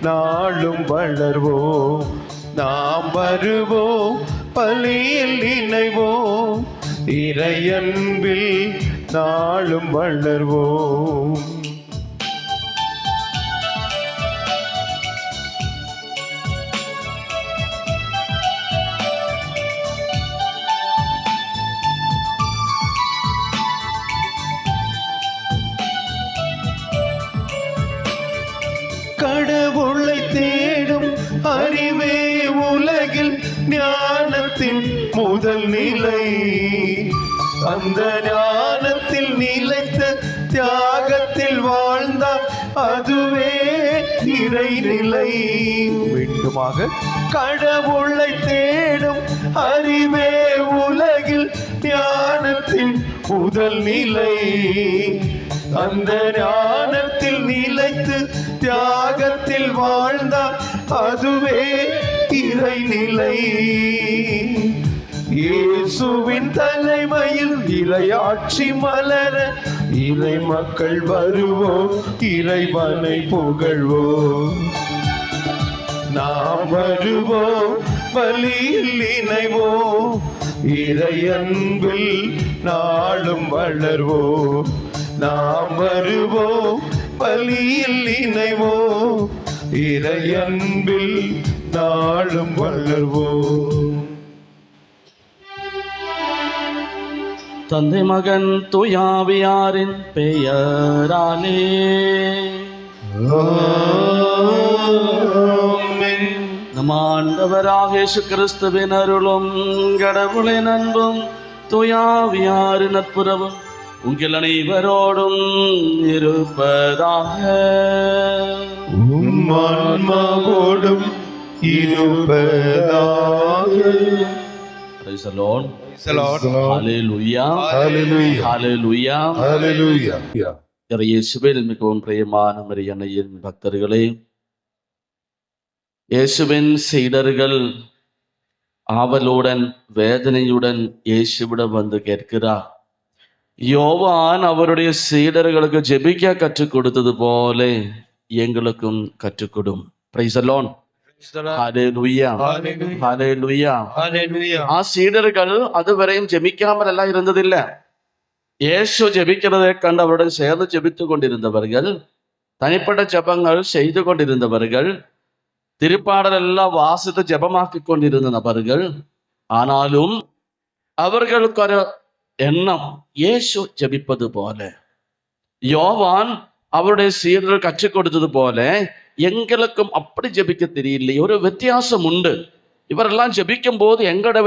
நாளும் வளர்வோம். நாம் வருவோம் பலியில் இணைவோம், இறையன்பில் நாளும் வளர்வோம். கடவுளை தேடும் அறிவே உலகில் ஞானத்தின் முதல் நிலை. அந்த ஞானத்தில் நிலைத்த தியாகத்தில் வாழ்ந்தால் அதுவே இறைநிலை. மீண்டுமாக, கடவுளை தேடும் அறிவே உலகில் ஞானத்தின் முதல் நிலை. அந்த ஞானத்தில் நிலைத்து தியாகத்தில் வாழ்ந்தால் அதுவே இறைநிலை. இயேசுவின் தலைமையில் இறையாட்சி மலர இறை மக்கள் வருவோம், இறைவனை புகழ்வோம். நாம் வருவோம் பலியில் இணைவோம், இறையன்பில் நாளும் வளர்வோம். நாம் வருவோம் பலியில் இணைவோம், இறையன்பில் நாளும் வளர்வோம். தந்தை மகன் தூயாவியாரின் பெயராலே ஆமென். நம் ஆண்டவராக இயேசு கிறிஸ்துவின் அருளும் கடவுளின் அன்பும் தூயாவியாரின் நட்புறவும் உங்கள் அனைவரோடும் இருப்பதாக. உம் ஆன்மாவோடும் இருப்பதாக. Praise the Lord. Praise the Lord. Hallelujah. Hallelujah. Hallelujah. Hallelujah. இயேசுவில் மிகவும் பிரியமான மரியன்னையின் பக்தர்களே, இயேசுவின் சீடர்கள் ஆவலுடன் வேதனையுடன் இயேசுவிடம் வந்து கேட்கிறார். யோவான் அவருடைய சீடர்களுக்கு ஜெபிக்க கற்றுக் கொடுத்தது போல எங்களுக்கும் கற்றுக்கொடும். Praise the Lord. Hallelujah. Hallelujah. ஆ சீடர்கள் அதுவரையும் ஜெபிக்காமல் எல்லாம் இருந்ததில்லை. இயேசு ஜெபிக்கிறதை கண்டு அவருடன் சேர்ந்து ஜெபித்து கொண்டிருந்தவர்கள், தனிப்பட்ட ஜெபங்கள் செய்து கொண்டிருந்தவர்கள், திருப்பாடல் எல்லாம் வாசித்து ஜெபமாக்கி கொண்டிருந்த நபர்கள். ஆனாலும் அவர்களுக்கு ஒரு எண்ணம், இயேசு ஜெபிப்பது போல, யோவான் அவருடைய சீடர்கள் கற்றுக் கொடுத்தது போல எங்களுக்கும் அப்படி ஜெபிக்க தெரியலையே, ஒரு வித்தியாசம் உண்டு. இவரெல்லாம் ஜெபிக்கும் போது எங்களை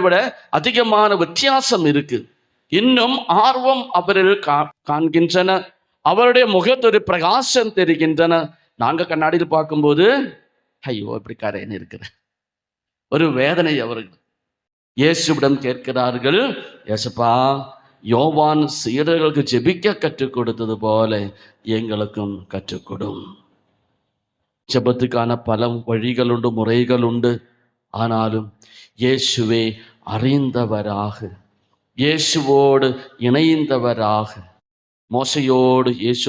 விட அதிகமான வித்தியாசம் இருக்கு. இன்னும் ஆர்வம் அவர்கள் காண்கின்றன. அவருடைய முகத்தொரு பிரகாசம் தெரிகின்றன. நாங்க கண்ணாடியில் பார்க்கும்போது ஐயோ இப்படி கரையன்னு இருக்கிற ஒரு வேதனை அவர்கள். இயேசுவிடம் கேட்கிறார்கள், இயேசுப்பா, யோவான் சீடர்களுக்கு ஜெபிக்க கற்றுக் கொடுத்தது போல எங்களுக்கும் கற்றுக்கொடும். ஜெபத்துக்கான பல வழிகள் உண்டு, முறைகள் உண்டு. ஆனாலும் இயேசுவே அறிந்தவராக, இயேசுவோடு இணைந்தவராக, மோசையோடு இயேசு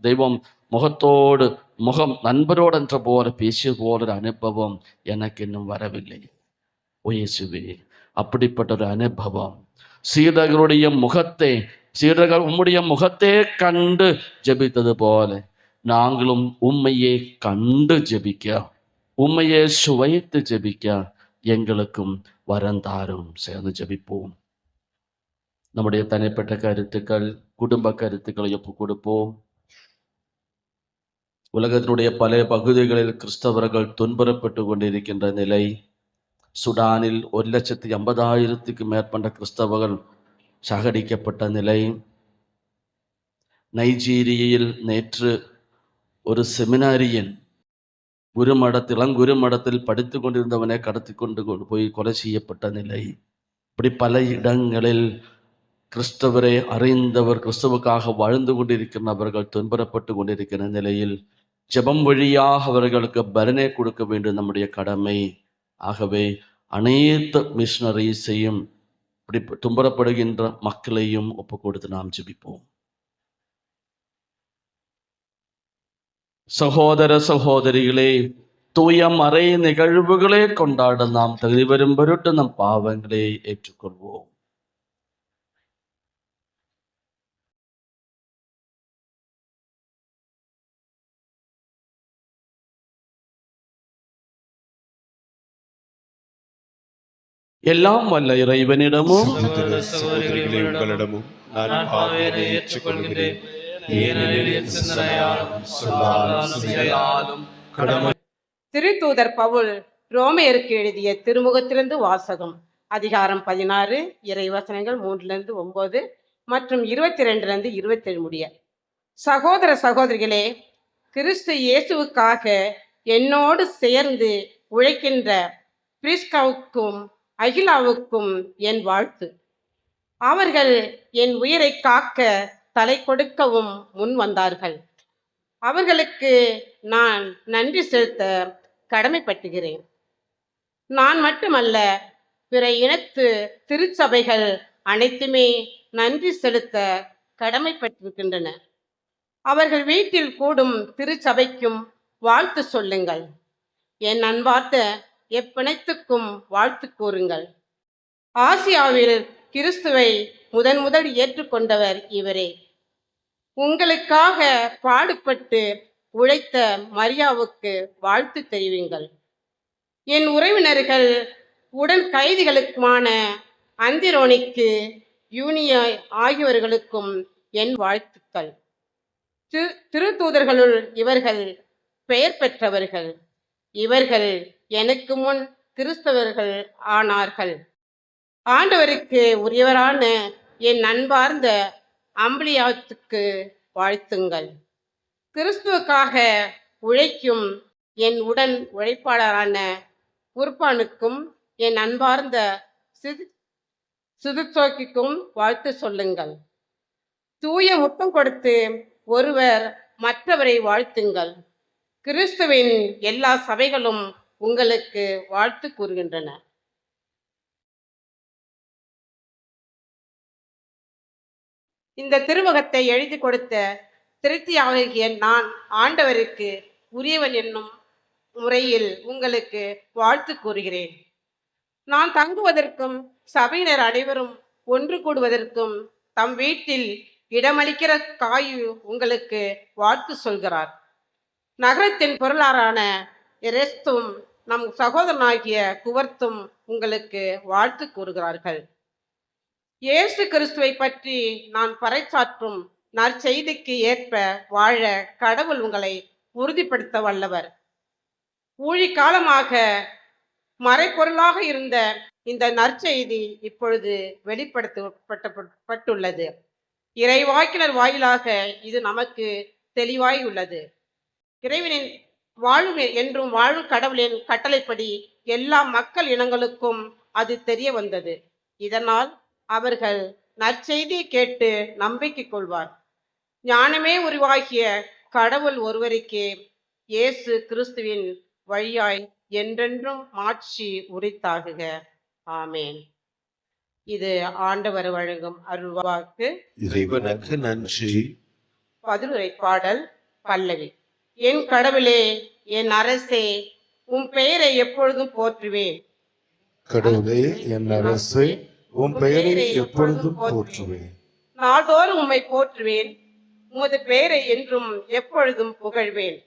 தெய்வம் முகத்தோடு முகம் நண்பரோடு என்ற போல பேசிய போல ஒரு அனுபவம் எனக்கு இன்னும் வரவில்லை. ஓ இயேசுவே, அப்படிப்பட்ட ஒரு அனுபவம் சீடர்களுடைய சீடர்கள் உம்முடைய முகத்தே கண்டு ஜெபித்தது போல நாங்களும் உம்மையே கண்டு ஜெபிக்க, உம்மையே சுவைத்து ஜெபிக்க எங்களுக்கும் வரந்தாரும். சேர்ந்து ஜெபிப்போம். நம்முடைய தனிப்பட்ட கருத்துக்கள், குடும்ப கருத்துக்களை ஒப்பு கொடுப்போம். உலகத்தினுடைய பல பகுதிகளில் கிறிஸ்தவர்கள் துன்புறப்பட்டு கொண்டிருக்கின்ற நிலை, சுடானில் 1,50,000க்கு மேற்பட்ட கிறிஸ்தவர்கள் சாகடிக்கப்பட்ட நிலை, நைஜீரியில் நேற்று ஒரு செமினாரியன் இளங்குருமடத்தில் படித்து கொண்டிருந்தவனை கடத்தி கொண்டு போய் கொலை செய்யப்பட்ட நிலை, இப்படி பல இடங்களில் கிறிஸ்தவரை அறிந்தவர், கிறிஸ்தவுக்காக வாழ்ந்து கொண்டிருக்கிறவர்கள் துன்புறப்பட்டு கொண்டிருக்கிற நிலையில் ஜெபம் வழியாக அவர்களுக்கு பலனை கொடுக்க வேண்டிய நம்முடைய கடமை. ஆகவே அனைத்து மிஷனரிஸையும் இப்படி துன்புறப்படுகின்ற மக்களையும் ஒப்பு கொடுத்து நாம் ஜெபிப்போம். சகோதர சகோதரிகளே, தூய மறை நிகழ்வுகளை கொண்டாட நாம் தகுதி வரும் பொருட்டு நம் பாவங்களை ஏற்றுக்கொள்வோம். எல்லாம் வல்ல இறைவனிடமும் சகோதர சகோதரிகளே, உங்களிடமும் நான் பாவங்களை ஏற்றுக்கொள்கிறேன். ஏனெனில் என் சிந்தனையாலும் சொல்லாலும் செயலாலும் கடமை. திருத்தூதர் பவுல் ரோமையருக்கு எழுதிய திருமுகத்திலிருந்து வாசகம். அதிகாரம் 16, இறைவசனங்கள் 3-9 மற்றும் 22-27 முடிய. சகோதர சகோதரிகளே, கிறிஸ்து இயேசுவுக்காக என்னோடு சேர்ந்து உழைக்கின்ற பிரிஸ்காவுக்கும் அகிலாவுக்கும் என் வாழ்த்து. அவர்கள் என் உயிரை காக்க தலை கொடுக்கவும் முன் வந்தார்கள். அவர்களுக்கு நான் நன்றி செலுத்த கடமைப்பட்டுகிறேன். நான் மட்டுமல்ல, பிற இனத்து திருச்சபைகள் அனைத்துமே நன்றி செலுத்த கடமைப்பட்டிருக்கின்றன. அவர்கள் வீட்டில் கூடும் திருச்சபைக்கும் வாழ்த்து சொல்லுங்கள். என் அன்பார்ந்த எப்பிணைத்துக்கும் வாழ்த்து கூறுங்கள். ஆசியாவில் கிறிஸ்துவை முதல் ஏற்றுக்கொண்டவர் இவரே. உங்களுக்காக பாடுபட்டு உழைத்த மரியாவுக்கு வாழ்த்து தெரிவிங்கள். என் உறவினர்கள் உடன் கைதிகளுக்குமான அந்திரோனிக்கு, யூனியா ஆகியோர்களுக்கும் என் வாழ்த்துக்கள். திருத்தூதர்களுள் இவர்கள் பெயர் பெற்றவர்கள். இவர்கள் எனக்கு முன் கிறிஸ்தவர்கள் ஆனார்கள். ஆண்டவருக்கு உரியவரான என் அன்பார்ந்த அம்பிளியாத்துக்கு வாழ்த்துங்கள். கிறிஸ்துவுக்காக உழைக்கும் என் உடன் உழைப்பாளரான உர்பானுக்கும் என் அன்பார்ந்த சுதுசோக்கிக்கும் வாழ்த்து சொல்லுங்கள். தூய முத்தம் கொடுத்து ஒருவர் மற்றவரை வாழ்த்துங்கள். கிறிஸ்துவின் எல்லா சபைகளும் உங்களுக்கு வாழ்த்து கூறுகின்றன. இந்த திருமுகத்தை எழுதி கொடுத்த திருத்தியாகிய நான் ஆண்டவருக்கு உரியவன் என்னும் முறையில் உங்களுக்கு வாழ்த்து கூறுகிறேன். நான் தங்குவதற்கும் சபையினர் அனைவரும் ஒன்று கூடுவதற்கும் தம் வீட்டில் இடமளிக்கிற காயு உங்களுக்கு வாழ்த்து சொல்கிறார். நகரத்தின் பொருளாரான எரெஸ்தும் நம் சகோதரனாகிய குவர்த்தும் உங்களுக்கு வாழ்த்து கூறுகிறார்கள். இயேசு கிறிஸ்துவை பற்றி நான் பறைசாற்றும் நற்செய்திக்கு ஏற்ப வாழ கடவுள் உங்களை உறுதிப்படுத்த வல்லவர். ஊழிக்காலமாக மறைப்பொருளாக இருந்த இந்த நற்செய்தி இப்பொழுது வெளிப்படுத்தப்பட்டுள்ளது. இறைவாக்கினர் வாயிலாக இது நமக்கு தெளிவாய் உள்ளது. இறைவனின் வாழும் என்றும் வாழும் கடவுளின் கட்டளைப்படி எல்லா மக்கள் இனங்களுக்கும் அது தெரிய வந்தது. இதனால் அவர்கள் நற்செய்தியை கேட்டு நம்பிக்கை கொள்வார். ஞானமே உருவாகிய கடவுள் ஒருவருக்கே இயேசு கிறிஸ்துவின் வழியாய் என்றென்றும் மாட்சி உரித்தாகுக. ஆமேன். இது ஆண்டவர் வழங்கும் அருள்வாக்கு. இறைவனுக்கு நன்றி. பதிலுரை பாடல் பல்லவி. என் கடவுளே, என் அரசே, உம் பெயரை எப்பொழுதும் போற்றுவேன். கடவுளே, என் அரசே, உம் பெயரை எப்பொழுதும் போற்றுவேன். நாள்தோறும் உம்மை போற்றுவேன். உமது பெயரை என்றும் எப்பொழுதும் புகழ்வேன்.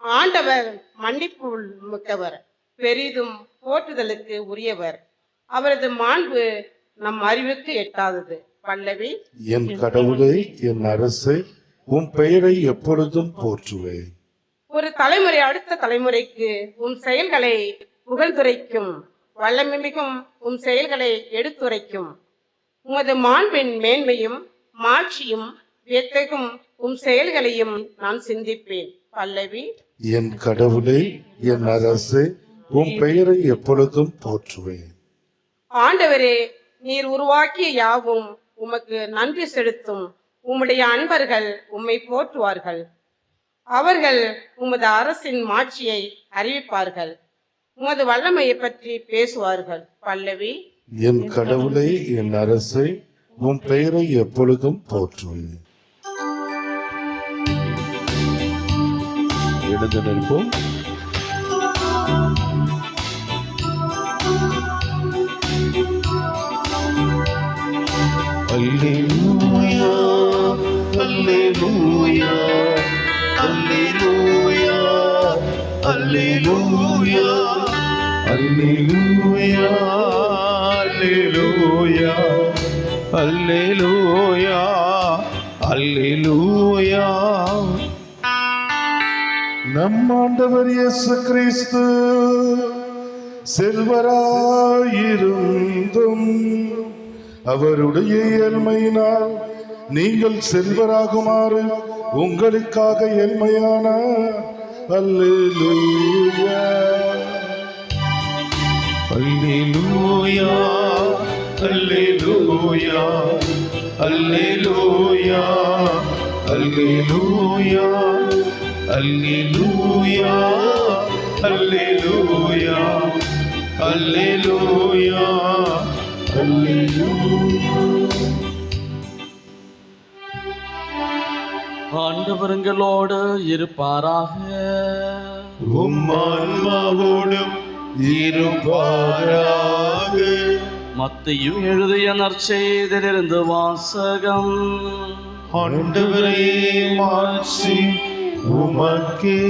ஆண்டவர் மன்னிப்பு மிக்கவர், பெரிதும் போற்றுதலுக்கு உரியவர். அவரது மாண்பு நம் அறிவுக்கு எட்டாதது. பல்லவி. என் கடவுளே, என் அரசே, உம் பெயரை எப்பொழுதும் போற்றுவேன். ஒரு தலைமுறை அடுத்த தலைமுறைக்கு உம் செயல்களை புகழ்ந்துரைக்கும், வல்லமை மிகும் உம் செயல்களை எடுத்துரைக்கும். உமது மாண்பின் மேன்மையும் மாட்சியும் வியத்தகும் உம் செயல்களையும் நான் சிந்திப்பேன். பல்லவி. என் கடவுளே, என் அரசே, உம் பெயரை எப்பொழுதும் போற்றுவேன். ஆண்டவரே, நீர் உருவாக்கிய யாவும் உமக்கு நன்றி செலுத்தும். உம்முடைய அன்பர்கள் உம்மை போற்றுவார்கள். அவர்கள் உமது அரசின் மாட்சியை அறிவிப்பார்கள். உமது வல்லமையை பற்றி பேசுவார்கள். பல்லவி. என் கடவுளே, என் அரசே, உம் பெயரை எப்பொழுதும் போற்றுவேன். எழுந்து நிற்போம். அல்லேலூயா, அல்லேலூயா, அல்லேலூயா, அல்லேலூயா, அல்லேலூயா, அல்லேலூயா, அல்லேலூயா, அல்லேலூயா. நம் ஆண்டவர் இயேசு கிறிஸ்து செல்வராயிருந்தும் அவருடைய ஏழ்மையினால் நீங்கள் செல்வராகுமாறு உங்களுக்காக ஏழ்மையானார். அல்லேலூயா, அல்லேலூயா, அல்லேலூயா, அல்லேலூயா, அல்லேலூயா, அல்லேலூயா, அல்லேலூயா, அல்லேலூயா, அல்லேலூயா. ஆண்டவருங்களோடு இருப்பாராக. உம் ஆன்மாவோடும் இருப்பாராக. மத்தேயு எழுதிய நற்செய்தியிலிருந்து வாசகம். ஆண்டவரே, மாட்சி உமக்கே.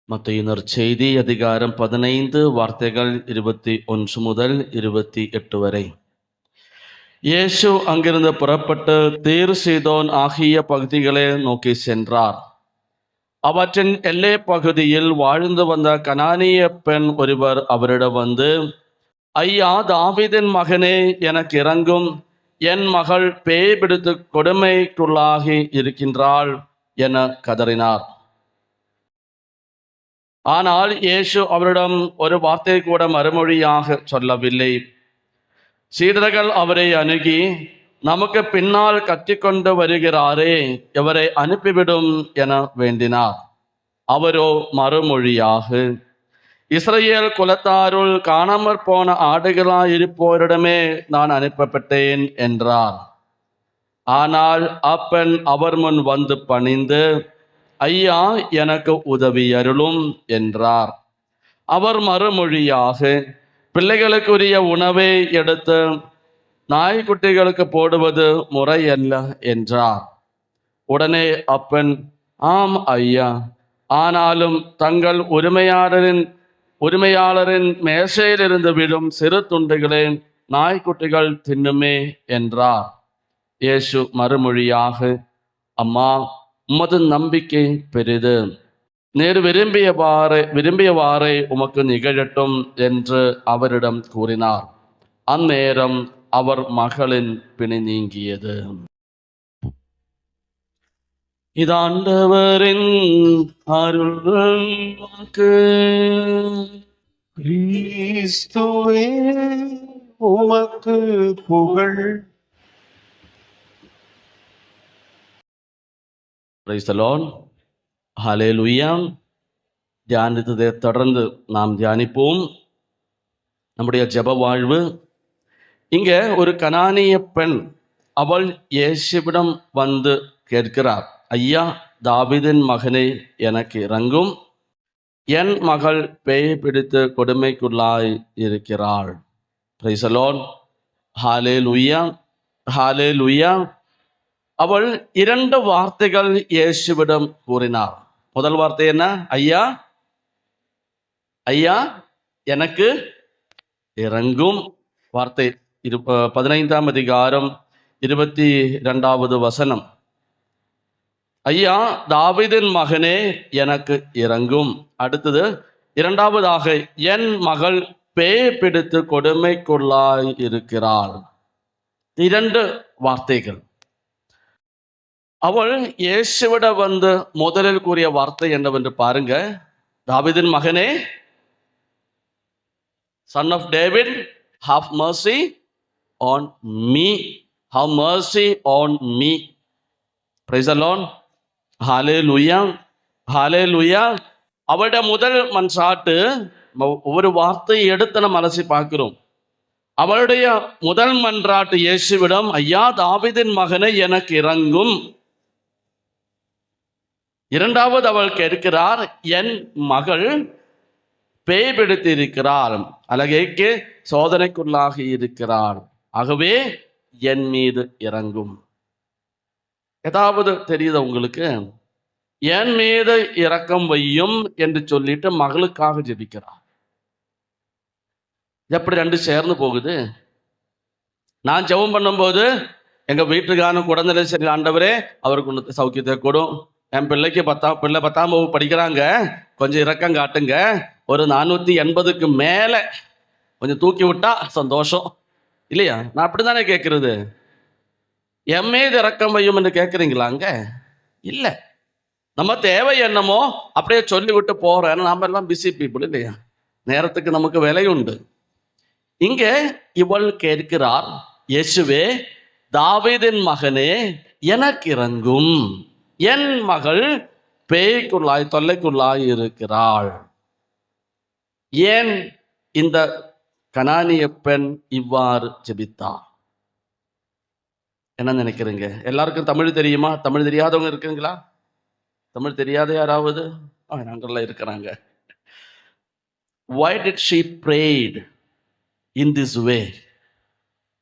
மத்தேயு நற்செய்தி அதிகாரம் 15 வார்த்தைகள் 21 முதல் 28 வரை. இயேசு அங்கிருந்து புறப்பட்டு தீர் சீதோன் ஆகிய பகுதிகளை நோக்கி சென்றார். அவற்றின் எல்லை பகுதியில் வாழ்ந்து வந்த கனானிய பெண் ஒருவர் அவரிடம் வந்து, ஐயா, தாவீதின் மகனே, எனக்கு இரங்கும், என் மகள் பேய் பிடித்து கொடுமைக்குள்ளாகி இருக்கின்றாள் என கதறினார். ஆனால் இயேசு அவரிடம் ஒரு வார்த்தை கூட மறுமொழியாக சொல்லவில்லை. சீடர்கள் அவரை அணுகி, நமக்கு பின்னால் கத்திக்கொண்டு வருகிறாரே, இவரை அனுப்பிவிடும் என வேண்டினார். அவரோ மறுமொழியாக, இஸ்ரவேல் குலத்தாருள் காணாமற் போன ஆடுகளாயிருப்போரிடமே நான் அனுப்பப்பட்டேன் என்றார். ஆனால் அப்பெண் அவர் முன் வந்து பணிந்து, ஐயா, எனக்கு உதவி அருளும் என்றார். அவர் மறுமொழியாக, பிள்ளைகளுக்குரிய உணவை எடுத்து நாய்க்குட்டிகளுக்கு போடுவது முறையல்ல என்றார். உடனே அப்பெண், ஆம் ஐயா, ஆனாலும் தங்கள் உரிமையாளரின் மேசையிலிருந்து விழும் சிறு துண்டுகளை நாய்க்குட்டிகள் தின்னுமே என்றார். இயேசு மறுமொழியாக, அம்மா, உமது நம்பிக்கை பெரிது, நீர் விரும்பியவாறே உமக்கு நிகழட்டும் என்று அவரிடம் கூறினார். அந்நேரம் அவர் மகளின் பிணி நீங்கியது. இது ஆண்டவரின் அருள்வாக்கு. கிறிஸ்துவே, உமக்கு புகழ். Price the Lord. ஹல்லேலூயா. தியானித்ததை தொடர்ந்து நாம் தியானிப்போம். நம்முடைய ஜெப வாழ்வு. இங்கே ஒரு கனானிய பெண், அவள் இயேசுவிடம் வந்து கேட்கிறார், ஐயா, தாவீதின் மகனே, எனக்கு இரங்கும், என் மகள் பேய் பிடித்து கொடுமைக்குள்ளாய் இருக்கிறாள். Praise the Lord. Hallelujah, hallelujah. அவள் 2 வார்த்தைகள் இயேசுவிடம் கூறினார். முதல் வார்த்தை என்ன? ஐயா, ஐயா எனக்கு இறங்கும். வார்த்தை 15ஆம் அதிகாரம் 22வது வசனம். ஐயா தாவீதின் மகனே எனக்கு இறங்கும். அடுத்தது இரண்டாவதாக, என் மகள் பேய் பிடித்து கொடுமைக்குள்ளாய் இருக்கிறாள். 2 வார்த்தைகள். அவள் இயேசுவிட வந்து முதலில் கூறிய வார்த்தை என்னவென்று பாருங்க. தாவீதின் மகனே, son of David, have mercy on me. Have mercy on me. Praise the Lord. Hallelujah. Hallelujah. அவளுடைய முதல் மன்றாட்டு, ஒரு வார்த்தையை எடுத்து நம்ம அலசி பார்க்கிறோம். அவளுடைய முதல் மன்றாட்டு இயேசுவிடம், ஐயா தாவீதின் மகனை எனக்கு இறங்கும். இரண்டாவது அவள் கேட்கிறார், என் மகள் பேய் பிடித்து இருக்கிறாள், அழகைக்கு சோதனைக்குள்ளாகி இருக்கிறாள், ஆகவே என் மீது இறங்கும். ஏதாவது தெரியுதா உங்களுக்கு? என் மீது இரக்கம் வையும் என்று சொல்லிட்டு மகளுக்காக ஜெபிக்கிறார். எப்படி 2 சேர்ந்து போகுது? நான் ஜெபம் பண்ணும்போது எங்க வீட்டுக்கான குழந்தை சரி, ஆண்டவரே அவருக்கு சௌக்கியத்தை கொடும், என் பிள்ளைக்கு 10ஆம் வகுப்பு படிக்கிறாங்க, கொஞ்சம் இரக்கம் காட்டுங்க, ஒரு 480க்கு மேல கொஞ்சம் தூக்கி விட்டா சந்தோஷம் இல்லையா? நான் அப்படித்தானே கேட்கறது. என் மீது இரக்கம் வையும் என்று கேட்குறீங்களாங்க? இல்லை. நம்ம தேவை என்னமோ அப்படியே சொல்லிவிட்டு போறோம். ஏன்னா நாம எல்லாம் பிஸி பீப்புள் இல்லையா? நேரத்துக்கு நமக்கு விலை உண்டு. இங்கே இவள் கேட்கிறார், இயேசுவே தாவீதின் மகனே எனக்கு இறங்கும், என் மகள் பேய்க்குள்ளாய் தொல்லைக்குள்ளாய் இருக்கிறாள். ஏன் இந்த கனானிய பெண் இவ்வாறு ஜெபித்தார்? என்ன நினைக்கிறீங்க? எல்லாருக்கும் தமிழ் தெரியுமா? தமிழ் தெரியாதவங்க இருக்குங்களா? தமிழ் தெரியாத யாராவது? நாங்கள்லாம் இருக்கிறாங்க. Why did she prayed in this way?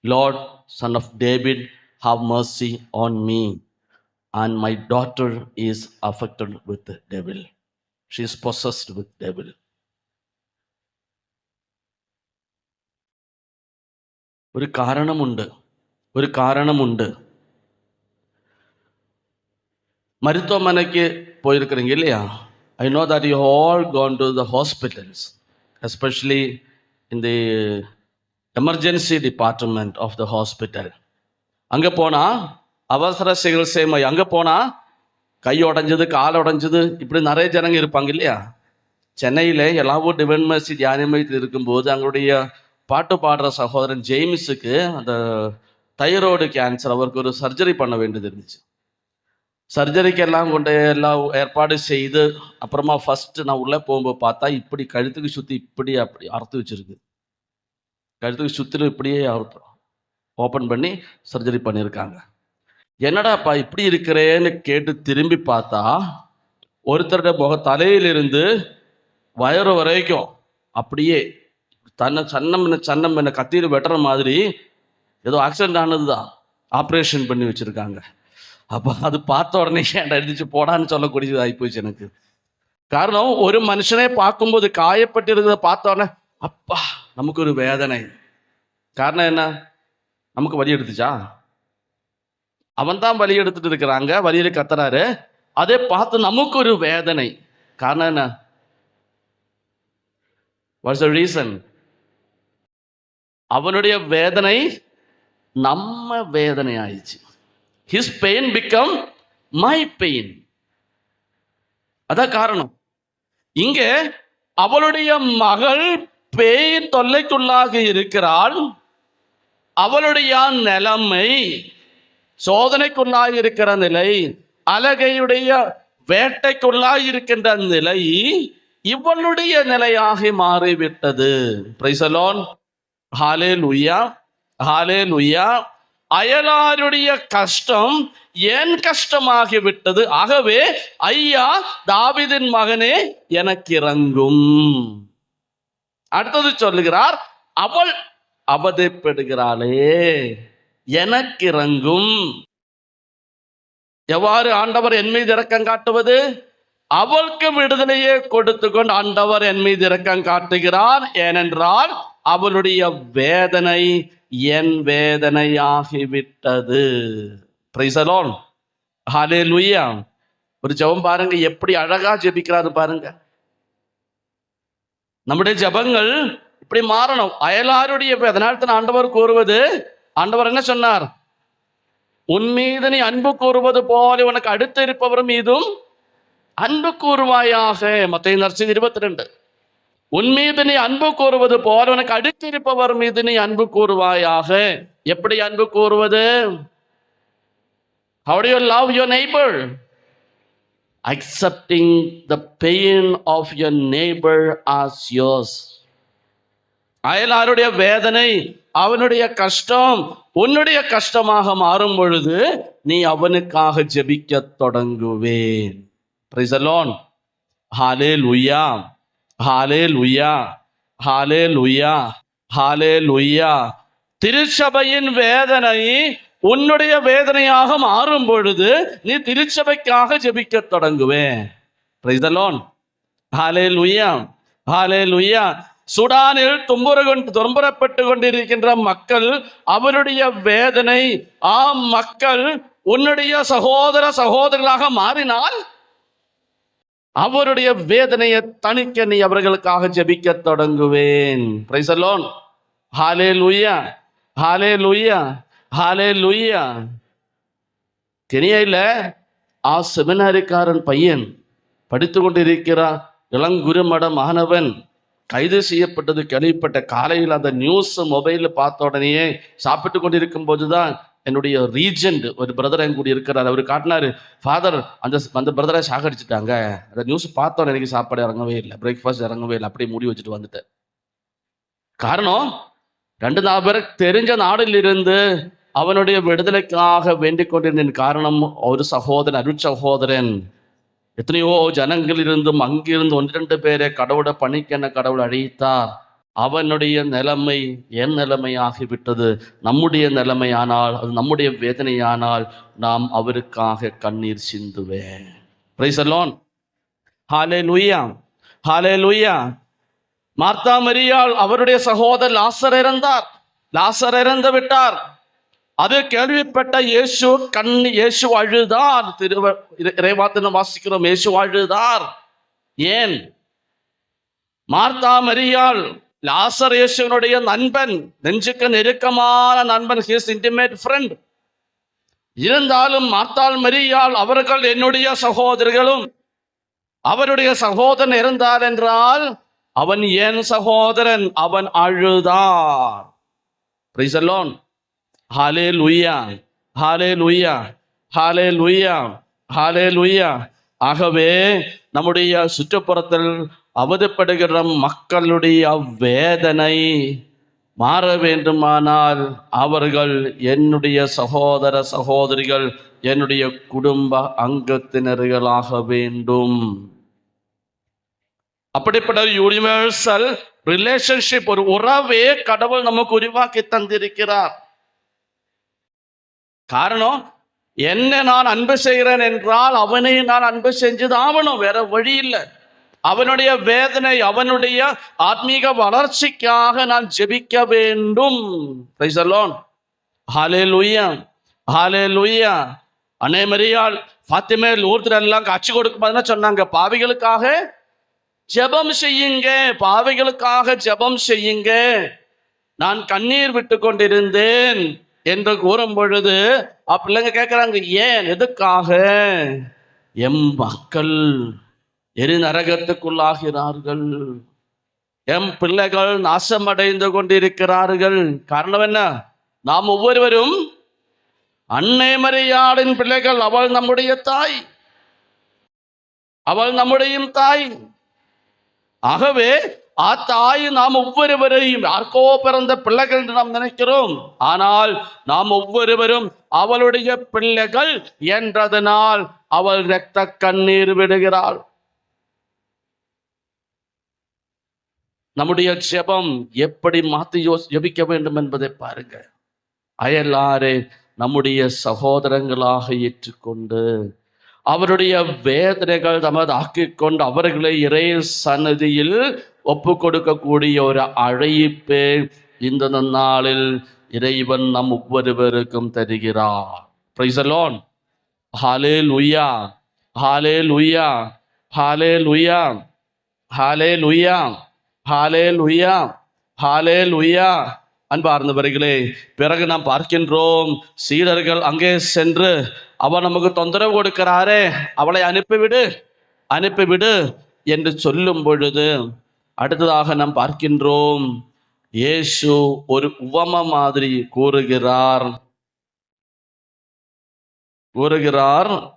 Lord, son of David, have mercy on me, and my daughter is affected with the devil. She is possessed with devil. ஒரு காரணம் உண்டு, ஒரு காரணம் உண்டு. மருத்துவமனைக்கு போயிருக்கிறீங்க இல்லையா? I know that you all gone to the hospitals, especially in the emergency department of the hospital. அங்கே போனால் அவசர சிகிச்சை மையம், அங்கே போனால் கை உடைஞ்சது, கால் உடைஞ்சது, இப்படி நிறைய ஜனங்க இருப்பாங்க இல்லையா? சென்னையில் எல்லாவும் டிவைன் மெர்சி தியான மையத்தில் இருக்கும்போது அவங்களுடைய பாட்டு பாடுற சகோதரன் ஜேம்ஸுக்கு அந்த தைராய்டு கேன்சர், அவருக்கு ஒரு சர்ஜரி பண்ண வேண்டியது இருந்துச்சு. சர்ஜரிக்கு எல்லாம் கொண்டு எல்லாம் ஏற்பாடு செய்து அப்புறமா ஃபர்ஸ்ட் நான் உள்ளே போகும்போது பார்த்தா இப்படி கழுத்துக்கு சுற்றி இப்படி அப்படி அறுத்து வச்சிருக்கு. கழுத்துக்கு சுற்றிலும் இப்படியே அறுத்தோம் ஓப்பன் பண்ணி சர்ஜரி பண்ணியிருக்காங்க. என்னடாப்பா இப்படி இருக்கிறேன்னு கேட்டு திரும்பி பார்த்தா ஒருத்தருடைய தலையிலிருந்து வயறு வரைக்கும் அப்படியே சன்னம் என்ன கத்தியில் வெட்டுற மாதிரி ஏதோ ஆக்சிடென்ட் ஆனது தான், ஆப்ரேஷன் பண்ணி வச்சுருக்காங்க. அப்போ அது பார்த்த உடனே ஏன்டா எழுதிச்சு போடான்னு சொல்லக்கூடியது ஆகிப்போச்சு எனக்கு. காரணம், ஒரு மனுஷனே பார்க்கும்போது காயப்பட்டிருக்கிறத பார்த்த உடனே அப்பா நமக்கு ஒரு வேதனை. காரணம் என்ன? நமக்கு வலி எடுத்துச்சா? அவன் தான் வலி எடுத்துட்டு இருக்கிறாங்க, வலியில கத்துறாரு, அதே பார்த்து நமக்கு ஒரு வேதனை. காரணம் என்ன? What's the reason? அவனுடைய வேதனை நம்ம வேதனை ஆயிடுச்சு. His pain become my pain. அதான் காரணம். இங்கே அவளுடைய மகள் பேய் தொல்லைக்குள்ளாக இருக்கிறாள். அவளுடைய நிலைமை சோதனைக்குள்ளாக இருக்கிற நிலை, அலகையுடைய வேட்டைக்குள்ளாக இருக்கின்ற நிலை இவளுடைய நிலையாக மாறிவிட்டது. Price the Lord. ஹல்லேலூயா, ஹல்லேலூயா. அயலாருடைய கஷ்டம் என் கஷ்டமாகி விட்டது, ஆகவே ஐயா தாவீதின் மகனே எனக்கு இறங்கும். அடுத்தது சொல்லுகிறார், அவள் அவதைப்படுகிறாளே எனக்கு இறங்கும். எவ்வாறு ஆண்டவர் என் மீது இரக்கம் காட்டுவது? அவளுக்கு விடுதலையை கொடுத்து கொண்டு ஆண்டவர் என் மீது இரக்கம் காட்டுகிறார், ஏனென்றால் அவளுடைய வேதனை என் வேதனையாகிவிட்டது. Price the Lord. ஹல்லேலூயா. ஒரு ஜெபம் பாருங்க, எப்படி அழகா ஜெபிக்கிறாரு பாருங்க. நம்முடைய ஜெபங்கள் இப்படி மாறணும். அயலாருடைய அதனால்தான் ஆண்டவர் கூறுவது, ஆண்டவர் என்ன சொன்னார்? உன் மீது நீ அன்பு கூறுவது போல உனக்கு அடுத்து இருப்பவர் மீதும் அன்பு கூறுவாயாக. மத்தேயு நற்செய்தி 22. உன் மீது நீ அன்பு கூறுவது போல உனக்கு அடுத்து இருப்பவர் மீது நீ அன்பு கூறுவாயாக. எப்படி அன்பு கூறுவது? How do you love your neighbor? Accepting the pain of your neighbor as yours. அயலாருடைய வேதனை, அவனுடைய கஷ்டம் உன்னுடைய கஷ்டமாக மாறும் பொழுது நீ அவனுக்காக ஜெபிக்க தொடங்குவேன். Praise the Lord. Hallelujah. Hallelujah. Hallelujah. Hallelujah. திருச்சபையின் வேதனை உன்னுடைய வேதனையாக மாறும் பொழுது நீ திருச்சபைக்காக ஜெபிக்க தொடங்குவேன். Praise the Lord. Hallelujah. Hallelujah. சுடானில் துன்புறப்பட்டு கொண்டிருக்கின்ற மக்கள், அவருடைய வேதனை, மக்கள் உன்னுடைய சகோதர சகோதரர்களாக மாறினால் அவருடைய வேதனையை தணிக்க நீ அவர்களுக்காக ஜெபிக்க தொடங்குவேன். Price the Lord. Hallelujah. Hallelujah. ஹல்லேலூயா. கெனியால செமினாரிக்காரன் பையன் படித்து கொண்டிருக்கிறார். இளங்குருமட மாணவன் கைது செய்யப்பட்டது கேள்விப்பட்ட காலையில் அந்த நியூஸ் மொபைலில் பார்த்த உடனேயே சாப்பிட்டு கொண்டிருக்கும் போதுதான் என்னுடைய ரீஜெண்ட் ஒரு பிரதர் என் கூட இருக்கிறார். அவர் காட்டினாரு, ஃபாதர் அந்த பிரதரை சாகடிச்சிட்டாங்க. அந்த நியூஸ் பார்த்தோன்னே எனக்கு சாப்பாடு இறங்கவே இல்லை, பிரேக்ஃபாஸ்ட் இறங்கவே இல்லை, அப்படியே மூடி வச்சுட்டு வந்துட்டேன். காரணம், 2 நபர் தெரிஞ்ச நாடில் இருந்து அவனுடைய விடுதலைக்காக வேண்டிக் கொண்டிருந்தேன். காரணம், ஒரு சகோதரன், அருட்சகோதரன் எத்தனையோ ஜனங்கள் இருந்தும் அங்கிருந்து 1-2 பேரை கடவுளை பணிக்கென கடவுள் அழைத்தார். அவனுடைய நிலைமை என் நிலைமையாகிவிட்டது. நம்முடைய நிலைமையானால், அது நம்முடைய வேதனையானால் நாம் அவருக்காக கண்ணீர் சிந்துவேன். Praise the Lord. Hallelujah. Hallelujah. Martha மரியாள் அவருடைய சகோதரர் லாசர் இறந்தார். லாசர் இறந்து விட்டார். அது கேள்விப்பட்ட இயேசு அழுதார். இறைவார்த்தையில வாசிக்கிறோம், இயேசு அழுதார். ஏன்? மார்த்தா மரியாள் லாசர் இயேசுவினுடைய நண்பன், நெஞ்சுக்கு நெருக்கமான நண்பன், ஹிஸ் இன்டிமேட் ஃப்ரெண்ட். இருந்தாலும் மார்த்தாள் மரியாள் அவர்கள் என்னுடைய சகோதரர்களும். அவருடைய சகோதரன் இருந்தார் என்றால் அவன் என் சகோதரன். அவன் அழுதார். Praise the Lord. Hallelujah. Hallelujah. Hallelujah. Hallelujah. ஆகவே நம்முடைய சுற்றுப்புறத்தில் அவதிப்படுகிற மக்களுடைய வேதனை மாற வேண்டுமானால் அவர்கள் என்னுடைய சகோதர சகோதரிகள், என்னுடைய குடும்ப அங்கத்தினர்களாக வேண்டும். அப்படிப்பட்ட யூனிவர்சல் ரிலேஷன்ஷிப், ஒரு உறவே கடவுள் நமக்கு உருவாக்கி தந்திருக்கிறார். காரணம், என்ன நான் அன்பு செய்கிறேன் என்றால் அவனை நான் அன்பு செஞ்சுதான் ஆகணும், வேற வழி இல்லை. அவனுடைய வேதனை, அவனுடைய ஆத்மீக வளர்ச்சிக்காக நான் ஜெபிக்க வேண்டும். Praise the Lord. Hallelujah. Hallelujah. அன்னை மரியாள் ஃபாத்திமா லூர்துல எல்லாம் காட்சி கொடுக்கும்போது சொன்னாங்க, பாவிகளுக்காக ஜெபம் செய்யுங்க, பாவிகளுக்காக ஜெபம் செய்யுங்க. நான் கண்ணீர் விட்டு கொண்டிருந்தேன் என்று கூறும் பொழுது பிள்ளைங்க கேட்கிறாங்க, ஏன், எதுக்காக? எம் மக்கள் நரகத்துக்குள்ளாகிறார்கள், எம் பிள்ளைகள் நாசமடைந்து கொண்டிருக்கிறார்கள். காரணம் என்ன? நாம் ஒவ்வொருவரும் அன்னை மரியாளின் பிள்ளைகள். அவள் நம்முடைய தாய், அவள் நம்முடைய தாய். ஆகவே தாய் நாம் ஒவ்வொருவரையும் யாருக்கோ பிறந்த பிள்ளைகள் என்று நாம் நினைக்கிறோம். ஆனால் நாம் ஒவ்வொருவரும் அவளுடைய பிள்ளைகள் என்றதனால் அவள் இரத்த கண்ணீர் விடுகிறாள். நம்முடைய ஜெபம் எப்படி மாற்றி ஜெபிக்க வேண்டும் என்பதை பாருங்க. அயலாரை நம்முடைய சகோதரங்களாக ஏற்றுக்கொண்டு அவருடைய வேதனைகள் தமதாக்கிக் கொண்டு அவர்களை இறை சன்னதியில் ஒப்பு கொடுக்கக்கூடிய ஒரு அழைப்பு இந்த நாளில் இறைவன் நம் ஒவ்வொருவருக்கும் தருகிறார். Praise the Lord. Hallelujah, hallelujah, hallelujah, hallelujah, hallelujah, hallelujah. அன்பார்ந்தவர்களே, பிறகு நாம் பார்க்கின்றோம், சீடர்கள் அங்கே சென்று அவர் நமக்கு தொந்தரவு கொடுக்கிறாரே, அவளை அனுப்பிவிடு அனுப்பிவிடு என்று சொல்லும் பொழுது அடுத்ததாக நாம் பார்க்கின்றோம், இயேசு ஒரு உவம மாதிரி கூறுகிறார்.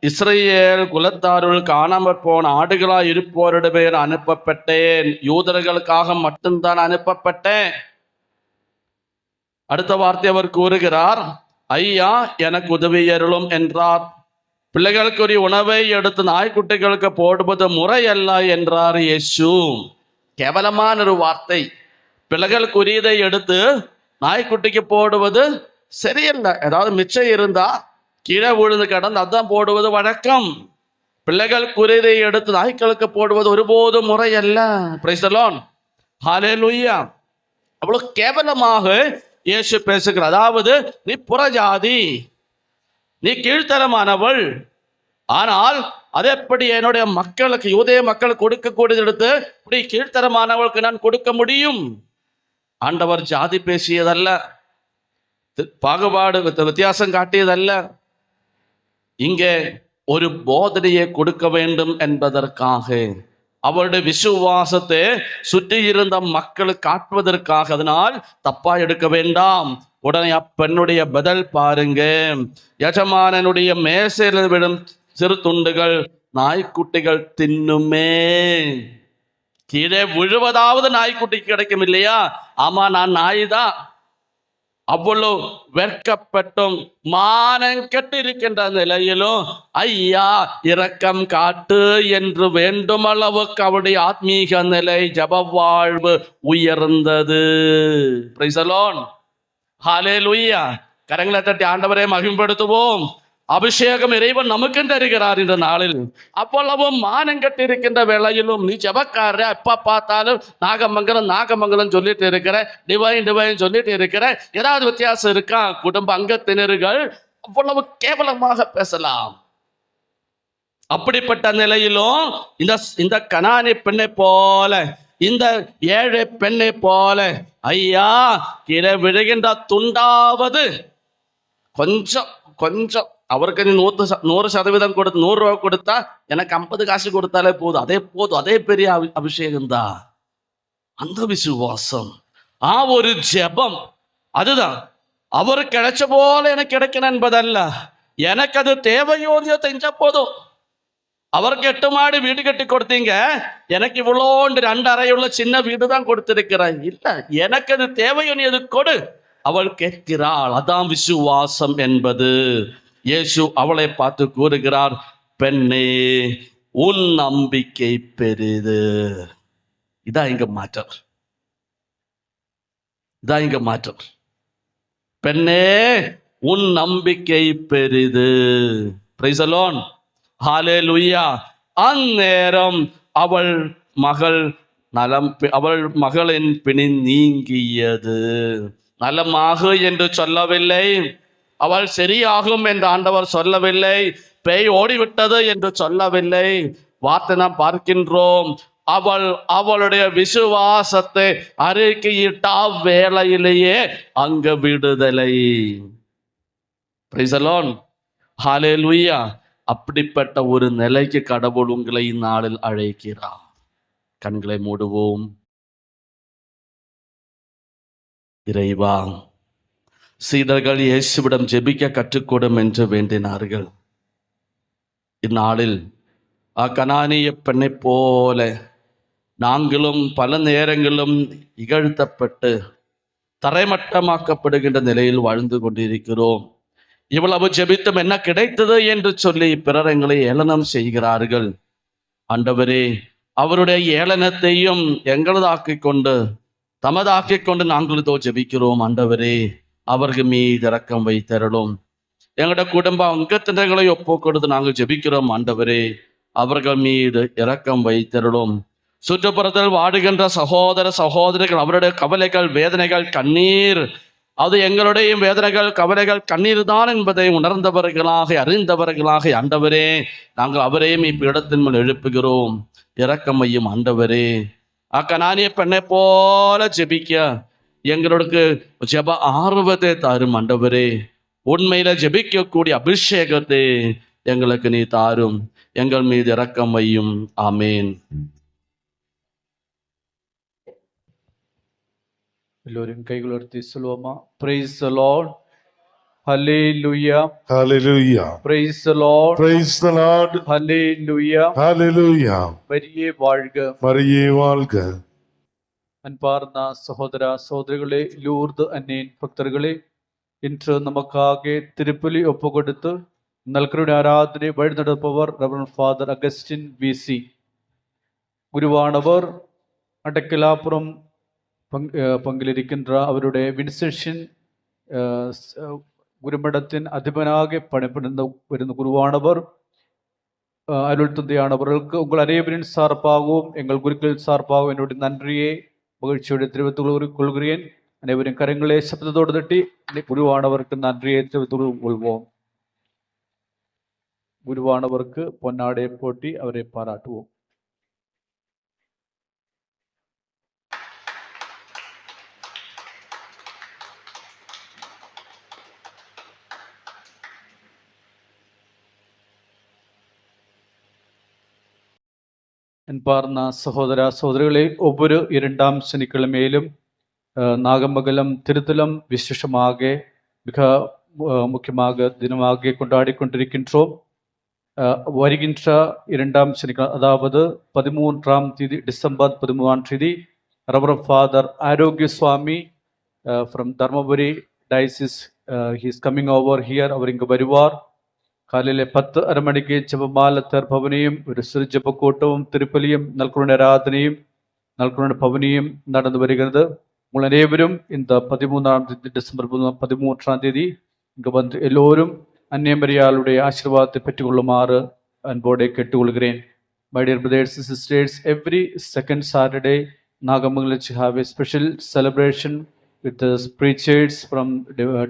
இஸ்ரவேல் குலத்தாருள் காணாமற் போன ஆடுகளாய் இருப்போரிடமே அனுப்பப்பட்டேன், யூதர்களுக்காக மட்டும்தான் அனுப்பப்பட்டேன். அடுத்த வார்த்தை அவர் கூறுகிறார், ஐயா எனக்கு உதவியருளும் என்றார். பிள்ளைகளுக்குரிய உணவை எடுத்து நாய்க்குட்டிகளுக்கு போடுவது முறையல்ல என்றார் இயேசு. கேவலமான ஒரு வார்த்தை. பிள்ளைகளுக்குரியதை எடுத்து நாய்க்குட்டிக்கு போடுவது சரியல்ல. ஏதாவது மிச்சம் இருந்தா கீழே விழுந்து கிடந்து அதான் போடுவது வழக்கம். பிள்ளைகளுக்குரியதை எடுத்து நாய்க்களுக்கு போடுவது ஒருபோதும் முறையல்ல. Price the Lord. ஹல்லேலூயா. அவ்வளவு கேவலமாக இயேசு பேசுகிறார். அதாவது நீ புறஜாதி, நீ கீழ்த்தரமானவள், ஆனால் அது எப்படி என்னுடைய மக்களுக்கு, யூதேய மக்களுக்கு கொடுக்கக்கூடியது எடுத்து இப்படி கீழ்த்தரமானவளுக்கு நான் கொடுக்க முடியும்? ஆண்டவர் ஜாதி பேசியதல்ல, பாகுபாடு வித்தியாசம் காட்டியதல்ல. இங்கே ஒரு போதனையை கொடுக்க வேண்டும் என்பதற்காக, அவருடைய விசுவாசத்தை சுற்றி இருந்த மக்களுக்கு காட்டுவதற்காக. அதனால் தப்பா எடுக்க வேண்டாம். உடனே அப்பெண்ணுடைய பதில் பாருங்க, எஜமானனுடைய மேசையில் விடும் சிறு துண்டுகள் நாய்க்குட்டிகள் தின்னுமே. கீழே விழுவதாவது நாய்க்குட்டிக்கு கிடைக்கும் இல்லையா? ஆமா, நான் நாய் தான். அவ்வளவு வெட்கப்பட்டும் மானங்கெட்டு இருக்கின்ற நிலையிலும் ஐயா இரக்கம் காட்டு என்று வேண்டும் அளவுக்கு அவருடைய ஆத்மீக நிலை, ஜப வாழ்வு உயர்ந்தது. Praise the Lord. ஹல்லேலூயா. கரங்களை தட்டி ஆண்டவரை மகிமைப்படுத்துவோம். அபிஷேகம் இறைவன் நமக்கு தருகிறார் இந்த நாளில். அவ்வளவு மானங்கட்டு இருக்கின்ற வேளையிலும் நீ ஜபக்கார, எப்ப பார்த்தாலும் நாகமங்கலம் சொல்லிட்டு இருக்கிற, டிவைன் சொல்லிட்டு இருக்கிற, ஏதாவது வித்தியாசம் இருக்கா? குடும்ப அங்கத்தினர்கள் அவ்வளவு கேவலமாக பேசலாம். அப்படிப்பட்ட நிலையிலும் இந்த கனானி பெண்ணை போல, இந்த ஏழை பெண்ணை போல, ஐயா கீழே விழுகின்ற துண்டாவது கொஞ்சம் அவருக்கு நீ 100% கொடுத்து 100 ரூபா கொடுத்தா எனக்கு 50 காசு கொடுத்தாலே போதும், அதே பெரிய அபிஷேகம் தான். அந்த விசுவாசம், ஒரு ஜெபம், அதுதான் அவருக்கு கிடைச்ச போல எனக்கு கிடைக்கணும் என்பதல்ல. எனக்கு அது தேவையோதியோ தெரிஞ்சா போதும். அவருக்கு 8 மாடி வீடு கட்டி கொடுத்தீங்க, எனக்கு இவ்வளோண்டு 2 அறையுள்ள சின்ன வீடு தான் கொடுத்திருக்கிறேன். இல்ல, எனக்கு அது தேவையோ நீ அது கொடு. அவள் கேட்கிறாள். அதான் விசுவாசம் என்பது. இயேசு அவளை பார்த்து கூறுகிறார், பெண்ணே உன் நம்பிக்கை பெரிது. இதான் இங்க மாற்றம். பெண்ணே உன் நம்பிக்கை பெரிது. Praise the Lord. ஹல்லேலூயா. அந்நேரம் அவள் மகளின் பிணி நீங்கியது. நலமாக என்று சொல்லவில்லை, அவள் சரியாகும் என்று ஆண்டவர் சொல்லவில்லை, பேய் ஓடிவிட்டது என்று சொல்லவில்லை. வார்த்தை நாம் பார்க்கின்றோம், அவளுடைய விசுவாசத்தை அறிக்கையிட்ட வேளையிலேயே அங்க விடுதலை. Praise the Lord. ஹல்லேலூயா. அப்படிப்பட்ட ஒரு நிலைக்கு கடவுள் உங்களை இந்நாளில் அழைக்கிறார். கண்களை மூடுவோம். இறைவா, சீடர்கள் இயேசுவிடம் ஜெபிக்க கற்றுக்கொடும் என்று வேண்டினார்கள். இந்நாளில் கனானிய பெண்ணை போல நாங்களும் பல நேரங்களும் இகழ்த்தப்பட்டு தரைமட்டமாக்கப்படுகின்ற நிலையில் வாழ்ந்து கொண்டிருக்கிறோம். இவ்வளவு ஜெபித்தும் என்ன கிடைத்தது என்று சொல்லி பிறர் எங்களை ஏளனம் செய்கிறார்கள். ஆண்டவரே, அவருடைய ஏளனத்தையும் எங்களதாக்கிக் கொண்டு தமதாக்கிக் கொண்டு நாங்கள் இதோ ஜெபிக்கிறோம். ஆண்டவரே, அவர்கள் மீது இரக்கம் வைத்தருளும். எங்களோட குடும்ப அங்கத்தினர்களை ஒப்பு கொடுத்து நாங்கள் ஜெபிக்கிறோம் ஆண்டவரே. அவர்கள் மீது இரக்கம் வைத்திருளும். சுற்றுப்புறத்தில் வாடுகின்ற சகோதர சகோதரிகள், அவருடைய கவலைகள், வேதனைகள், கண்ணீர், அது எங்களுடைய வேதனைகள், கவலைகள், கண்ணீர் தான் என்பதை உணர்ந்தவர்களாக, அறிந்தவர்களாக ஆண்டவரே நாங்கள் அவரையும் இப்ப மேல் எழுப்புகிறோம். இரக்கமையும் ஆண்டவரே. அக்கனானிய பெண்ணை போல ஜெபிக்க எங்களுக்கு ஜெப ஆர்வத்தை தாரும் ஆண்டவரே. உண்மையில ஜெபிக்கக்கூடிய அபிஷேகத்தை எங்களுக்கு நீ தாரும். எங்கள் மீது இரக்கம் வையும். ஆமேன். எல்லோரும் கைகள் உயர்த்தி சொல்லுவோமா? Praise the Lord. Hallelujah. Hallelujah. Praise the Lord. Praise the Lord. Hallelujah. Hallelujah. மரியே வாழ்க. மரியே வாழ்க. அன்பார்ந்த சகோதர சகோதரிகளே, லூர்து அன்னையின் பக்தர்களே, இன்று நமக்காக திருப்பலி ஒப்பு கொடுத்து நல்கருடைய ஆராதனை வழிநடப்பவர் ரெவரண்ட் ஃபாதர் அகஸ்டின் பிசி. குருவானவர் அடக்கலாபுரம் பங்கிலிருக்கின்ற அவருடைய வின்சென்ஷன் குருமடத்தின் அதிபனாக பணிபுரிந்து வருந்த குருவானவர் அருள் தந்தையானவர்களுக்கு உங்கள் அனைவரின் சார்பாகவும் எங்கள் குருக்கள் சார்பாகவும் என்னுடைய நன்றியை மகிழ்ச்சியோடு தெரிவித்துக் கொள்கிறேன். அனைவரின் கரங்களே சப்தத்தோடு தட்டி குருவானவருக்கு நன்றியை தெரிவித்துக் கொள்வோம். குருவானவருக்கு பொன்னாடை போட்டி அவரை பாராட்டுவோம். அன்பார்ந்த சகோதர சகோதரிகளை, ஒவ்வொரு 2ஆம் சனிக்கிழமையிலும் நாகமங்கலம் திருத்தலம் விசேஷமாக மிக முக்கியமாக தினமாக கொண்டாடி கொண்டிருக்கின்றோம். வருகின்ற 2ஆம் சனிக்கிழமை, அதாவது 13ஆம் தேதி, டிசம்பர் 13ஆம் தேதி, reverend father Arokiya Swamy from Dharmapuri diocese he is coming over here. அவர் இங்கு வருவார். காலையில 10:30 மணிக்கு ஜெபமால தற்பவனையும் ஒரு சிறு ஜெபக்கூட்டமும் திருப்பலியும் நல்குருண ஆராதனையும் நல்குருண பவனியும் நடந்து வருகிறது. உங்கள் அனைவரும் இந்த 13ஆம் தேதி டிசம்பர் 13ஆம் தேதி இங்கு வந்து எல்லோரும் அன்னைமரியாளுடைய ஆசீர்வாதத்தை பெற்றுக்கொள்ளுமாறு அன்போடு கேட்டுக்கொள்கிறேன். My dear brothers and sisters, every second Saturday Nagamangala have a special celebration with the preachers from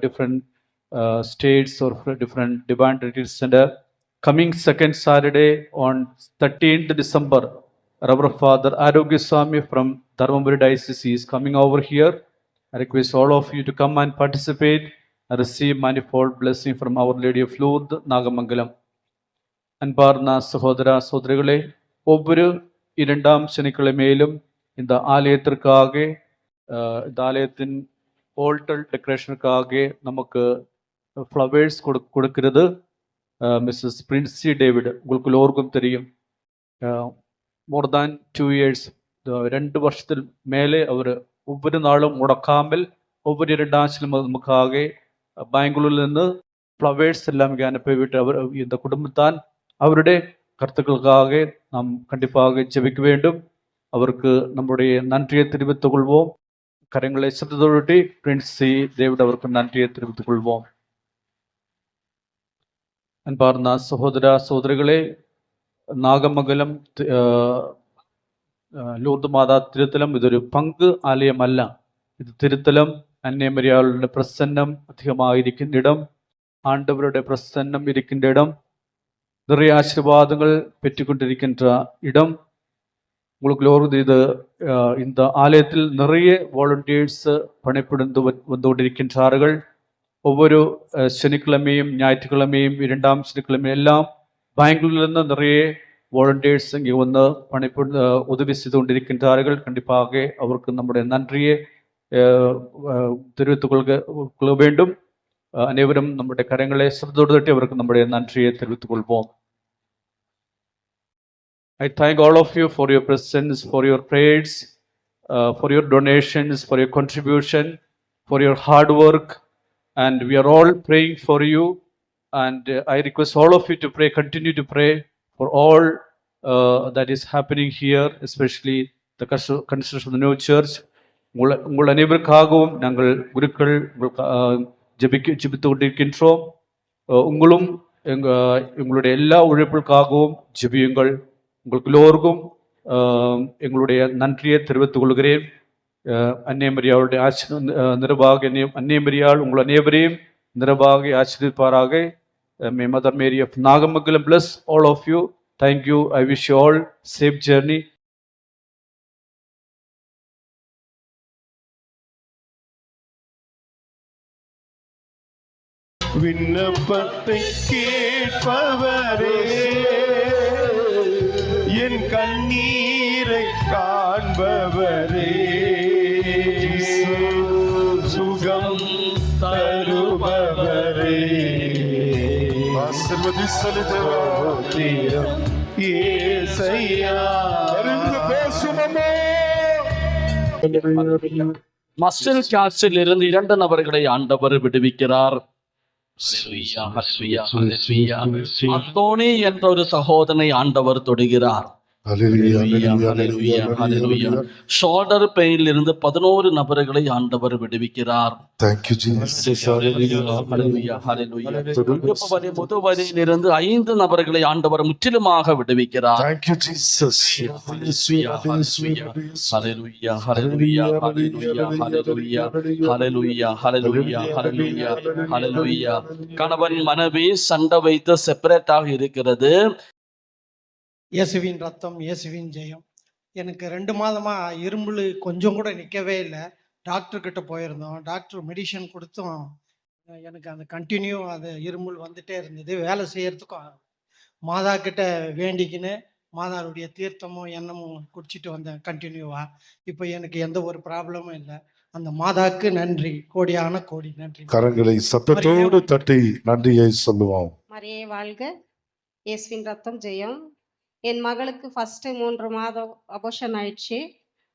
different states or different divine retreat center. Coming second Saturday on 13th December, Reverend Father Arogya Swami from Dharmaburi Diocese is coming over here. I request all of you to come and participate and receive manifold blessing from Our Lady of Lourdes, Nagamangalam. அன்பார்ந்த சகோதர சகோதரிகளே, ஒவ்வொரு 2ஆம் சனிக்கிழமையிலும் இந்த ஆலயத்திற்காக, இந்த ஆலயத்தின் போல்டல் டெக்கரேஷனுக்காக நமக்கு flowers கொடுக்கிறது மிஸ்ஸஸ் பிரின்சி டேவிட். உங்களுக்கு எல்லோருக்கும் தெரியும். மோர் தேன் 2 years, 2 வருஷத்தில் மேலே அவர் ஒவ்வொரு நாளும் முடக்காமல் ஒவ்வொரு 2ஆம் சனிக்கிழமை நமக்காக பெங்களூரிலிருந்து ஃப்ளவர்ஸ் எல்லாம் இங்கே அனுப்பிவிட்டு அவர் இந்த குடும்பத்தான் அவருடைய கருத்துக்களுக்காக நாம் கண்டிப்பாக ஜெபிக்க வேண்டும். அவருக்கு நம்முடைய நன்றியை தெரிவித்துக் கொள்வோம். கரங்களை சப்தத்தோடு பிரின்சி டேவிட் அவருக்கு நன்றியை தெரிவித்துக் கொள்வோம். அன்பார்ந்த சகோதர சகோதரிகளே, നാഗമംഗലം ലൂർദ് മാതാ തിരുത്തലം ഇതൊരു പങ്ക് ആലയമല്ല. ഇത് തിരുത്തലം അന്യമര്യാളുടെ പ്രസന്നം അധികമായിരിക്കുന്നിടം, ആണ്ടവരുടെ പ്രസന്നം ഇരിക്കുന്നിടം, நிறைய ஆசீர்வாதங்கள் பெற்றுக்கொண்டிருக்கின்ற இடம். உங்களுக்கு எல்லோரும் இது இந்த ஆலயத்தில் நிறைய வாலண்டியர்ஸ் பணிபுரிந்து வந்து கொண்டிருக்கின்றார்கள். ஒவ்வொரு சனிக்கிழமையும் ஞாயிற்றுக்கிழமையும் 2ஆம் சனிக்கிழமையும் எல்லாம் பெங்களூரிலிருந்து நிறைய வாலண்டியர்ஸ் இங்கே வந்து உதவி செய்து கொண்டிருக்கின்றார்கள். கண்டிப்பாக அவருக்கு நம்முடைய நன்றியை தெரிவித்துக் கொள்ள வேண்டும். அனைவரும் நம்முடைய கரங்களை சப்தத்தோடு தட்டி அவருக்கு நம்முடைய நன்றியை தெரிவித்துக் கொள்வோம். I thank all of you for your presence, for your prayers, for your donations, for your contribution, for your hard work, and we are all praying for you. And I request all of you to pray, continue to pray for all that is happening here, especially the construction of the new church. உங்கள் அனைவருக்காகவும் நாங்கள் குருக்கள் ஜெபித்து கொண்டிருக்கின்றோம். உங்களும் எங்களுடைய எல்லா உழைப்புக்காகவும் ஜெபியுங்கள். உங்களுக்கு எல்லோருக்கும் எங்களுடைய நன்றியை தெரிவித்துக் கொள்கிறேன். அன்னைமரியாளுடைய நிறைவாக அன்னைமரியாள் உங்கள் அனைவரையும் நிறைவாக ஆசீர்வதிப்பாராக. May Mother Mary of Nagamagalam bless all of you. Thank you. I wish you all safe journey. விண்ணப்பத்தை கேட்பவரே, என் கண்ணீரை காண்பவரே, சுகம் தருபவரே, ஸ்தோத்திரம் இயேசையா. மஸ்டல் கேட்ஸில் இருந்து 2 நபர்களை ஆண்டவர் விடுவிக்கிறார். அந்தோனி என்ற ஒரு சகோதரனை ஆண்டவர் தொடுகிறார். ஷோல்டர் பெயினில் இருந்து 11 நபர்களை ஆண்டவர் விடுவிக்கிறார். முதுவலியில் இருந்து 5 நபர்களை ஆண்டவர் முற்றிலுமாக விடுவிக்கிறார். கணவன் மனைவி சண்டை வைத்து செப்பரேட்டாக இருக்கிறது. இயேசுவின் ரத்தம், இயேசுவின் ஜெயம். எனக்கு 2 மாதமா இரும்புல கொஞ்சம் கூட நிற்கவே இல்லை. டாக்டர் கிட்ட போயிருந்தோம். டாக்டர் மெடிசன் கொடுத்தும் எனக்கு அந்த கண்டினியூ அது இரும்புல் வந்துட்டே இருந்தது. வேலை செய்யறதுக்கும் மாதா கிட்ட வேண்டிக்கின்னு மாதாவுடைய தீர்த்தமும் எண்ணமும் குடிச்சிட்டு வந்தேன் கண்டினியூவா. இப்போ எனக்கு எந்த ஒரு ப்ராப்ளமும் இல்லை. அந்த மாதாக்கு நன்றி, கோடியான கோடி நன்றி. கரங்களை சத்தத்தோடு தட்டி நன்றியை சொல்லுவோம். மரியே வாழ்க, இயேசுவின் ரத்தம் ஜெயம். என் மகளுக்கு ஃபஸ்ட்டு 3 மாதம் அபோஷன் ஆயிடுச்சு.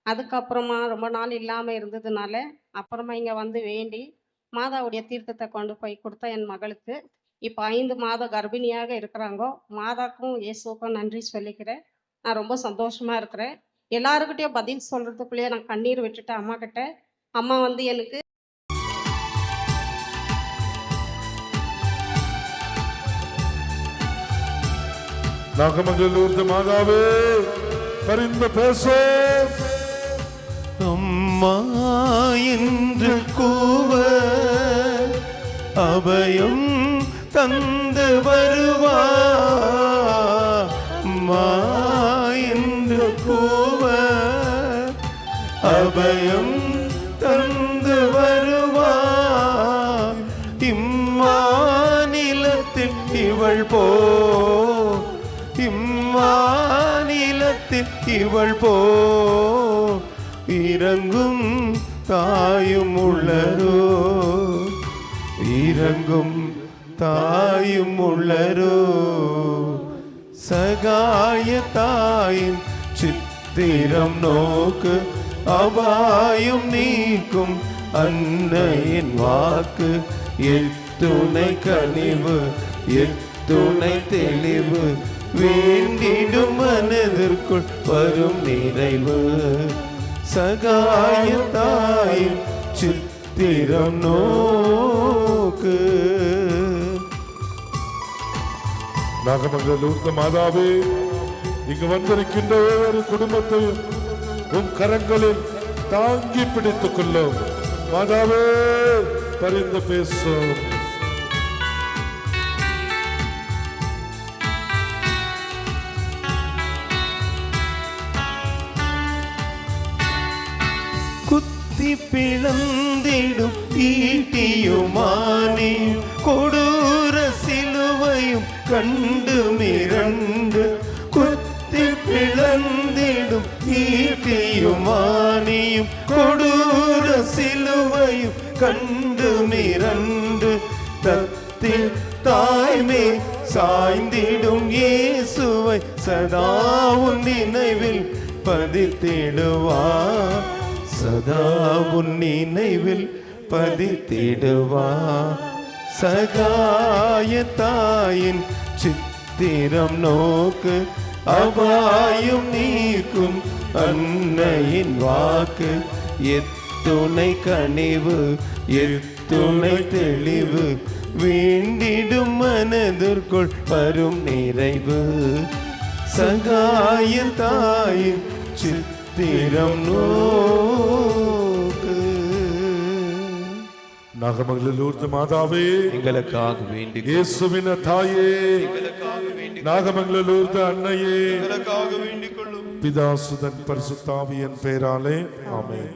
அதுக்கப்புறமா ரொம்ப நாள் இல்லாமல் இருந்ததுனால அப்புறமா இங்கே வந்து வேண்டி மாதாவுடைய தீர்த்தத்தை கொண்டு போய் கொடுத்தா என் மகளுக்கு இப்போ 5 மாதம் கர்ப்பிணியாக இருக்கிறாங்க. மாதாக்கும் இயேசுக்கும் நன்றி சொல்லிக்கிறேன். நான் ரொம்ப சந்தோஷமாக இருக்கிறேன். எல்லாருக்கிட்டையும் பதில் சொல்கிறதுக்குள்ளேயே நான் கண்ணீர் விட்டுட்டேன் அம்மா கிட்ட. அம்மா வந்து எனக்கு நாகமங்கலூர் மாதாவே பரிந்து பேசோ. அம்மா என்று கூவ அபயம் தந்து வருவா. அம்மா என்று கூவ அபயம் தந்து வருவா. இம்மாநிலத்தில் இவள் போ, இம்மாநிலத்தில் இவள் போ. இறங்கும் தாயும் உள்ளரோ, இறங்கும் தாயும் உள்ளரோ. சகாய தாயின் சித்திரம் நோக்கு, அபாயம் நீக்கும் அன்னையின் வாக்கு. எத்துணை கனிவு, எத்துணை தெளிவு, வேண்டிடும் மனதிற்குள் வரும் நிறைவு. சகாய தாயின் சித்திரம் நோக்கு. நாகமங்கலூர் மாதாவே, இங்கு வந்திருக்கின்ற ஒவ்வொரு குடும்பத்தையும் உன் கரங்களில் தாங்கி பிடித்துக் கொள்ளும். மாதாவே பரிந்து பேசும். குத்தி பிளந்திடும் ஈட்டியுமானியும் கொடூர சிலுவையும் கண்டு மிரண்டு. குத்தி பிளந்திடும் ஈட்டியுமானியும் கொடூர சிலுவையும் கண்டு மிரண்டு. தத்தி தாய்மே சாய்ந்திடும் இயேசுவை சதா உன் நினைவில் பதித்திடுவார். சதா உன் நினைவில் பதித்திடுவார். சகாய தாயின் சித்திரம் நோக்கு, அபாயம் நீக்கும் அன்னையின் வாக்கு. எத்துணை கனிவு, துணை தெளிவு வேண்டிடும் மனதிற்குள் வரும் நிறைவு சகாய தாயின் சித்திரம் நோக்கு. நாகமங்கல லூர்து மாதாவே எங்களுக்காக வேண்டி இயேசுவின் தாயே நாகமங்கல லூர்து அன்னையே எங்களுக்காக வேண்டிக் கொள்ளும். பிதா சுதன் பரிசுத்தாவியின் பெயராலே ஆமென்.